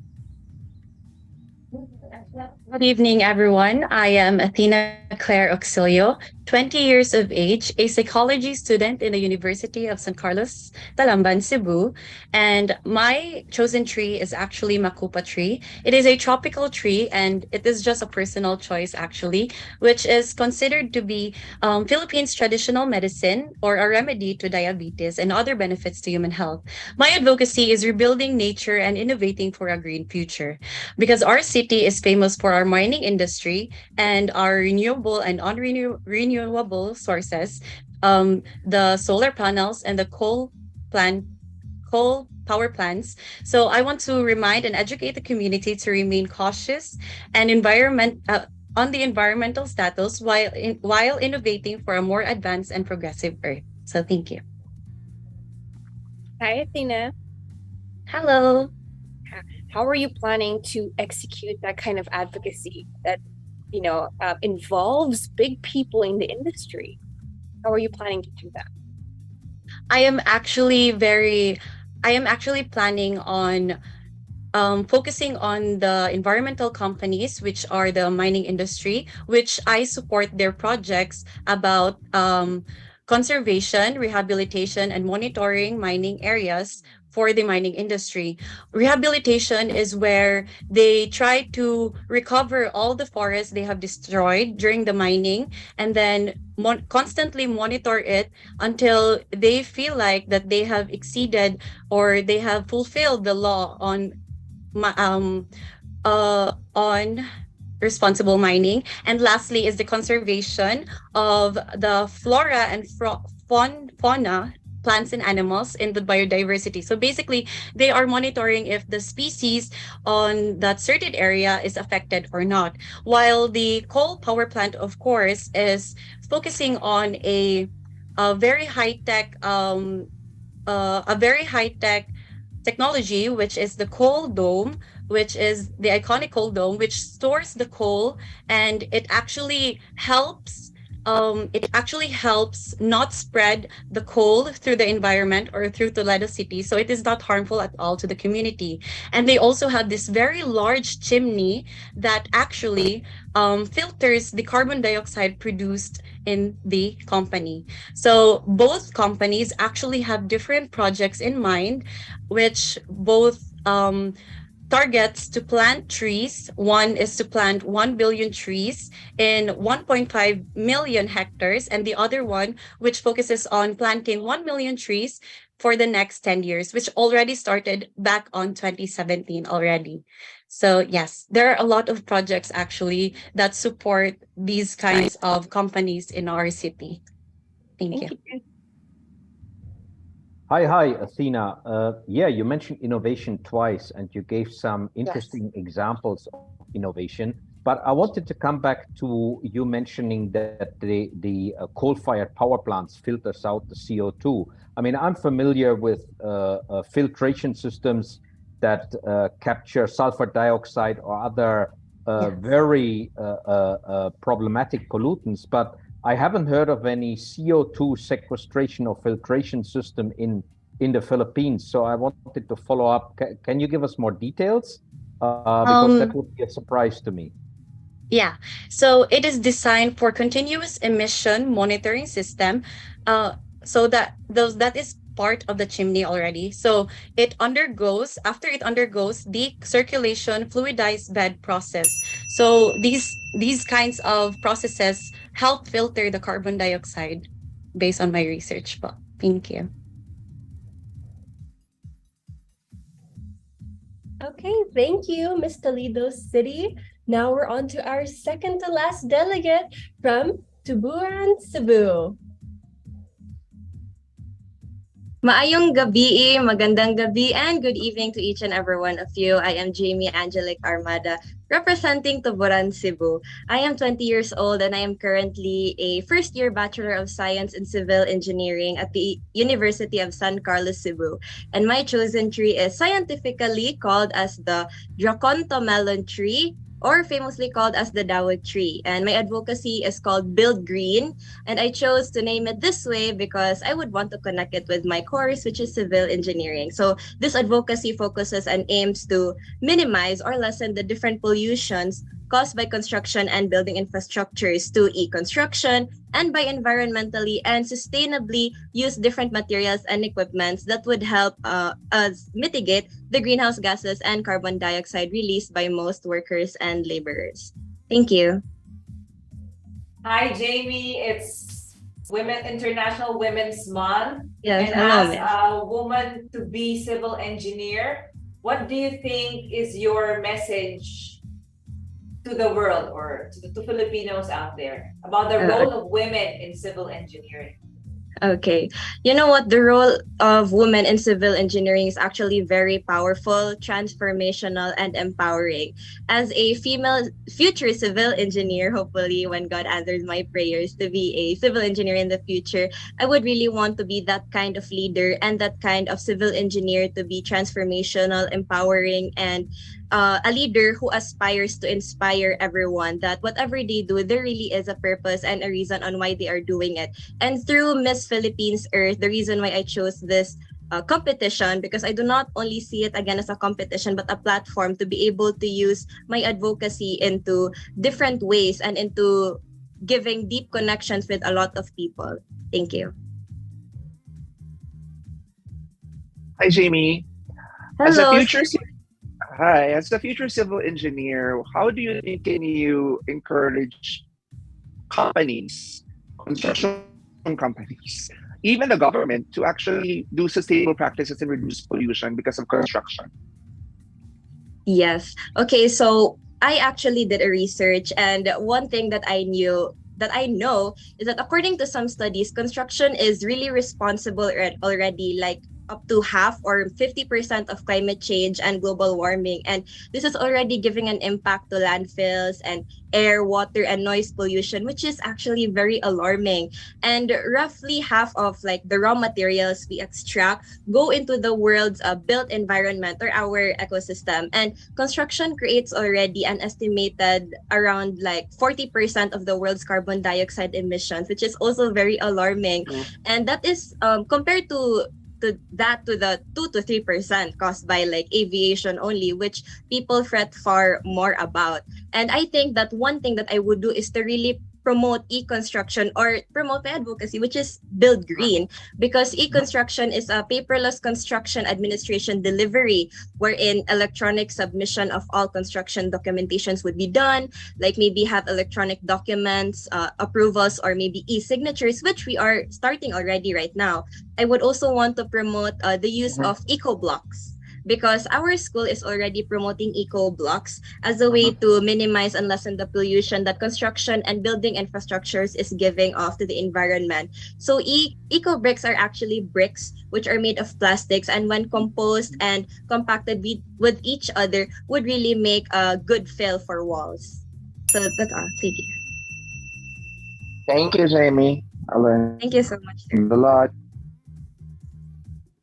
Good evening, everyone. I am Athena Claire Auxilio, 20 years of age, a psychology student in the University of San Carlos, Talamban, Cebu. And my chosen tree is actually Makupa tree. It is a tropical tree, and it is just a personal choice, actually, which is considered to be Philippines' traditional medicine or a remedy to diabetes and other benefits to human health. My advocacy is rebuilding nature and innovating for a green future, because our city is famous for our mining industry and our renewable and renewable sources, the solar panels and the coal power plants. So I want to remind and educate the community to remain cautious and on the environmental status while innovating for a more advanced and progressive Earth. So thank you. Hi, Athena. Hello. How are you planning to execute that kind of advocacy that involves big people in the industry? How are you planning to do that? I am actually planning on focusing on the environmental companies, which are the mining industry, which I support their projects about conservation, rehabilitation, and monitoring mining areas for the mining industry. Rehabilitation is where they try to recover all the forests they have destroyed during the mining, and then constantly monitor it until they feel like that they have exceeded or they have fulfilled the law on responsible mining. And lastly is the conservation of the flora and fauna, plants and animals in the biodiversity. So basically, they are monitoring if the species on that certain area is affected or not. While the coal power plant, of course, is focusing on a very high-tech technology, which is the coal dome, which is the iconic coal dome, which stores the coal, and it actually helps it actually helps not spread the coal through the environment or through Toledo City. So it is not harmful at all to the community. And they also have this very large chimney that actually filters the carbon dioxide produced in the company. So both companies actually have different projects in mind, which both targets to plant trees. One is to plant 1 billion trees in 1.5 million hectares, and the other one, which focuses on planting 1 million trees for the next 10 years, which already started back on 2017 already. So yes, there are a lot of projects actually that support these kinds of companies in our city. Thank you. Hi, Athena. Yeah, you mentioned innovation twice, and you gave some interesting examples of innovation. But I wanted to come back to you mentioning that the coal-fired power plants filters out the CO2. I mean, I'm familiar with filtration systems that capture sulfur dioxide or other very problematic pollutants, but I haven't heard of any CO2 sequestration or filtration system in the Philippines. So I wanted to follow up. Can you give us more details? Because that would be a surprise to me. Yeah, so it is designed for continuous emission monitoring system. So that is part of the chimney already. So after it undergoes the circulation fluidized bed process. So these kinds of processes help filter the carbon dioxide based on my research. But thank you. Okay, thank you, Miss Toledo City. Now we're on to our second to last delegate from Tuburan, Cebu. Maayong gabi, magandang gabi, and good evening to each and every one of you. I am Jamie Angelic Armada, representing Tuburan, Cebu. I am 20 years old and I am currently a first-year Bachelor of Science in Civil Engineering at the University of San Carlos, Cebu. And my chosen tree is scientifically called as the Draconto melon tree, or famously called as the Dawit tree. And my advocacy is called Build Green. And I chose to name it this way because I would want to connect it with my course, which is civil engineering. So this advocacy focuses and aims to minimize or lessen the different pollutions caused by construction and building infrastructures to e-construction, and by environmentally and sustainably use different materials and equipments that would help us mitigate the greenhouse gases and carbon dioxide released by most workers and laborers. Thank you. Hi, Jamie. It's International Women's Month. Yes, and hello, as miss. a woman to be civil engineer, what do you think is your message to the world or to Filipinos out there about the role of women in civil engineering? Okay. You know what? The role of women in civil engineering is actually very powerful, transformational, and empowering. As a female future civil engineer, hopefully, when God answers my prayers to be a civil engineer in the future, I would really want to be that kind of leader and that kind of civil engineer to be transformational, empowering, and a leader who aspires to inspire everyone that whatever they do, there really is a purpose and a reason on why they are doing it. And through Miss Philippines Earth, the reason why I chose this competition, because I do not only see it again as a competition, but a platform to be able to use my advocacy into different ways and into giving deep connections with a lot of people. Thank you. Hi, Jamie. Hello. As a future civil engineer, how do you think can you encourage companies, construction companies, even the government to actually do sustainable practices and reduce pollution because of construction? Yes. Okay, so I actually did a research, and one thing that I know is that according to some studies, construction is really responsible already, like up to half or 50% of climate change and global warming. And this is already giving an impact to landfills and air, water, and noise pollution, which is actually very alarming. And roughly half of like the raw materials we extract go into the world's built environment or our ecosystem. And construction creates already an estimated around like 40% of the world's carbon dioxide emissions, which is also very alarming. And that is compared to the 2 to 3% caused by like aviation only, which people fret far more about. And I think that one thing that I would do is to really promote e-construction or promote advocacy, which is build green, because e-construction is a paperless construction administration delivery wherein electronic submission of all construction documentations would be done, like maybe have electronic documents, approvals, or maybe e-signatures, which we are starting already right now. I would also want to promote the use of eco-blocks, because our school is already promoting eco blocks as a way to minimize and lessen the pollution that construction and building infrastructures is giving off to the environment. So eco bricks are actually bricks which are made of plastics, and when composed and compacted with each other would really make a good fill for walls. So that's all. Thank you. Thank you, Jamie. I learned Thank you so much. a lot.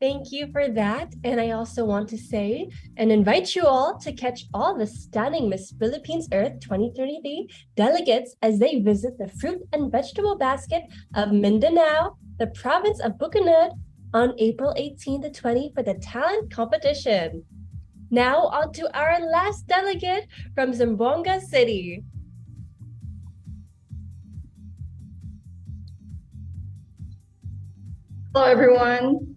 Thank you for that. And I also want to say and invite you all to catch all the stunning Miss Philippines Earth 2023 delegates as they visit the fruit and vegetable basket of Mindanao, the province of Bukidnon, on April 18 to 20 for the talent competition. Now on to our last delegate from Zamboanga City. Hello, everyone.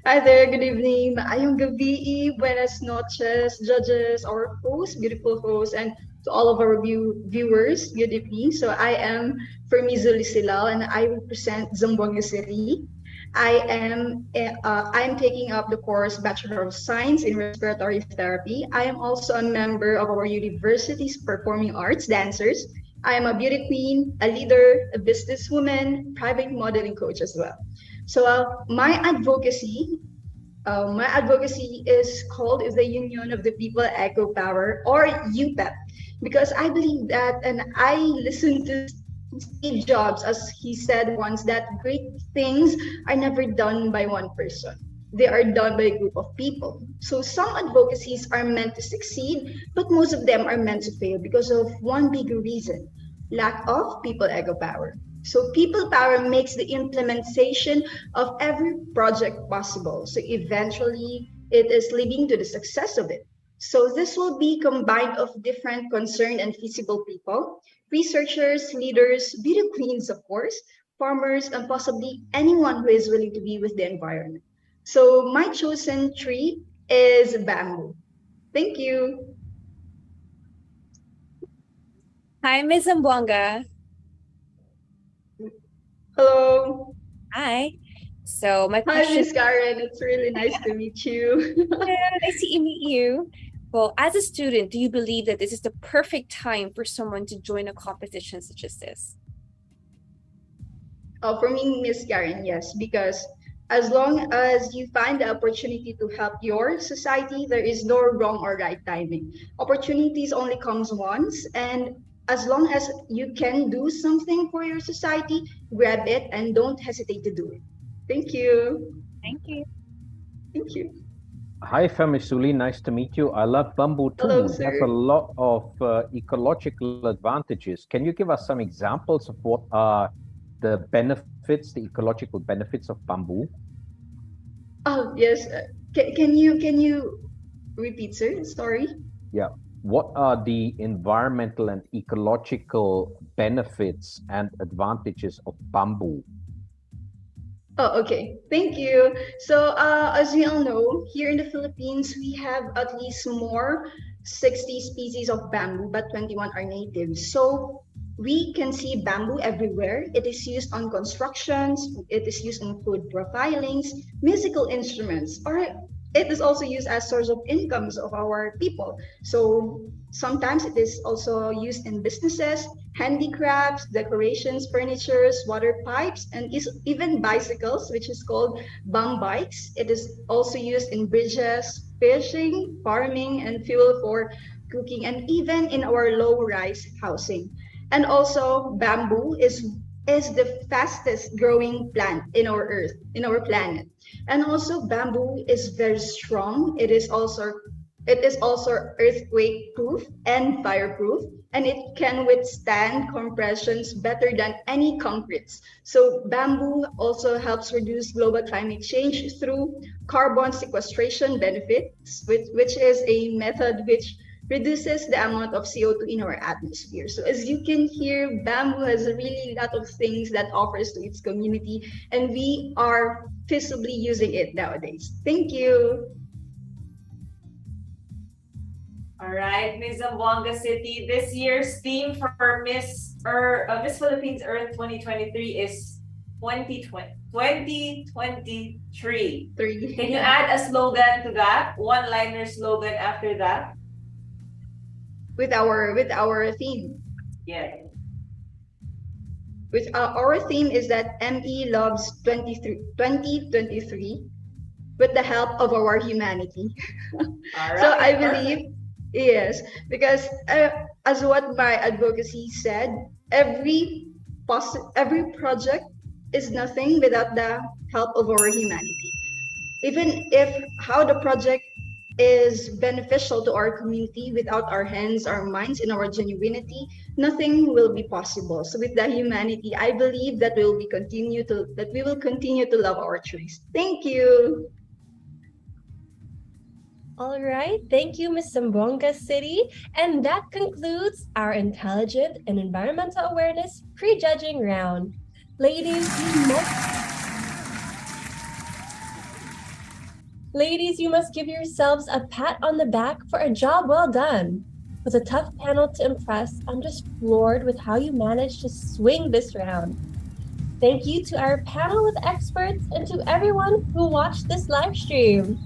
Hi there, good evening. Maayong gabi, buenas noches, judges, our hosts, beautiful hosts, and to all of our viewers, good evening. So I am Fermizo Lisilal, and I represent Zamboanga City. I am taking up the course Bachelor of Science in Respiratory Therapy. I am also a member of our university's Performing Arts dancers. I am a beauty queen, a leader, a businesswoman, private modeling coach as well. So my advocacy is called the Union of the People Eco Power, or UPEP, because I believe that, and I listened to Steve Jobs as he said once, that great things are never done by one person. They are done by a group of people. So some advocacies are meant to succeed, but most of them are meant to fail because of one big reason: lack of people ego power. So people power makes the implementation of every project possible. So eventually it is leading to the success of it. So this will be combined of different concerned and feasible people, researchers, leaders, beauty queens, of course, farmers, and possibly anyone who is willing to be with the environment. So my chosen tree is bamboo. Thank you. Hi, Ms. Zamboanga. Hello. Hi. So my Hi, question. Miss Karen. It's really nice to meet you. Yeah, nice to meet you. Well, as a student, do you believe that this is the perfect time for someone to join a competition such as this? For me, Miss Karen, yes, because as long as you find the opportunity to help your society, there is no wrong or right timing. Opportunities only comes once, and as long as you can do something for your society, grab it and don't hesitate to do it. Thank you. Thank you. Thank you. Hi, Femisuli. Nice to meet you. I love bamboo too. Hello, It has sir. a lot of ecological advantages. Can you give us some examples of what are the benefits, the ecological benefits of bamboo? Oh yes. Can you repeat, sir? Sorry. Yeah. What are the environmental and ecological benefits and advantages of bamboo? Oh, okay. Thank you. So, as we all know, here in the Philippines, we have at least more 60 species of bamboo, but 21 are native. So, we can see bamboo everywhere. It is used on constructions, it is used in food profilings, musical instruments, or it is also used as source of incomes of our people. So sometimes it is also used in businesses, handicrafts, decorations, furnitures, water pipes, and even bicycles, which is called bum bikes. It is also used in bridges, fishing, farming, and fuel for cooking, and even in our low-rise housing. And also bamboo is the fastest growing plant in our earth, in our planet. And also bamboo is very strong. It is also earthquake proof and fireproof, and it can withstand compressions better than any concretes. So bamboo also helps reduce global climate change through carbon sequestration benefits, which is a method which reduces the amount of CO2 in our atmosphere. So as you can hear, bamboo has a really lot of things that offers to its community, and we are feasibly using it nowadays. Thank you. All right, Miss Zamboanga City. This year's theme for Miss Philippines Earth 2023 is 2023. Can you add a slogan to that? One-liner slogan after that? With our theme. Yeah. With our theme is that ME loves 2023 with the help of our humanity. All right, so I perfect. believe, yes, because as what my advocacy said, every project is nothing without the help of our humanity. Even if how the project is beneficial to our community, without our hands, our minds, and our genuinity, nothing will be possible. So with the humanity, I believe that we will continue to love our trees. Thank you. All right, thank you, Ms. Zamboanga City. And that concludes our intelligent and environmental awareness prejudging round. Ladies, you must give yourselves a pat on the back for a job well done. With a tough panel to impress, I'm just floored with how you managed to swing this round. Thank you to our panel of experts and to everyone who watched this live stream.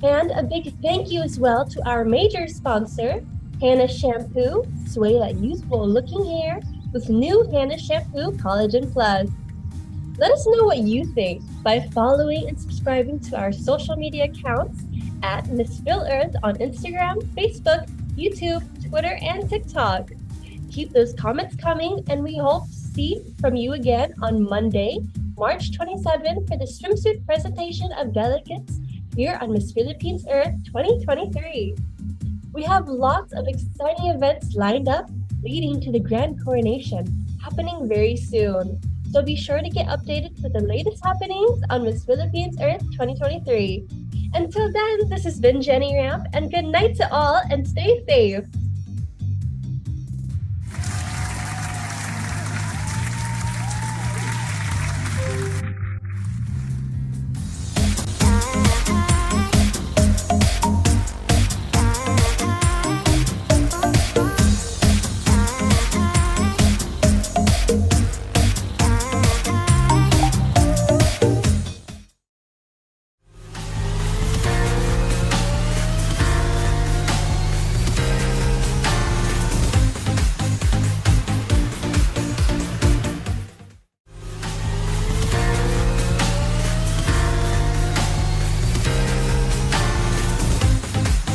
And a big thank you as well to our major sponsor, HANA Shampoo. Sway that youthful looking hair with new HANA Shampoo Collagen Plus. Let us know what you think by following and subscribing to our social media accounts at Miss Phil Earth on Instagram, Facebook, YouTube, Twitter, and TikTok. Keep those comments coming, and we hope to see from you again on Monday, March 27 for the swimsuit presentation of delegates here on Miss Philippines Earth 2023. We have lots of exciting events lined up leading to the grand coronation happening very soon. So be sure to get updated with the latest happenings on Miss Philippines Earth 2023. Until then, this has been Jenny Ramp, and good night to all, and stay safe.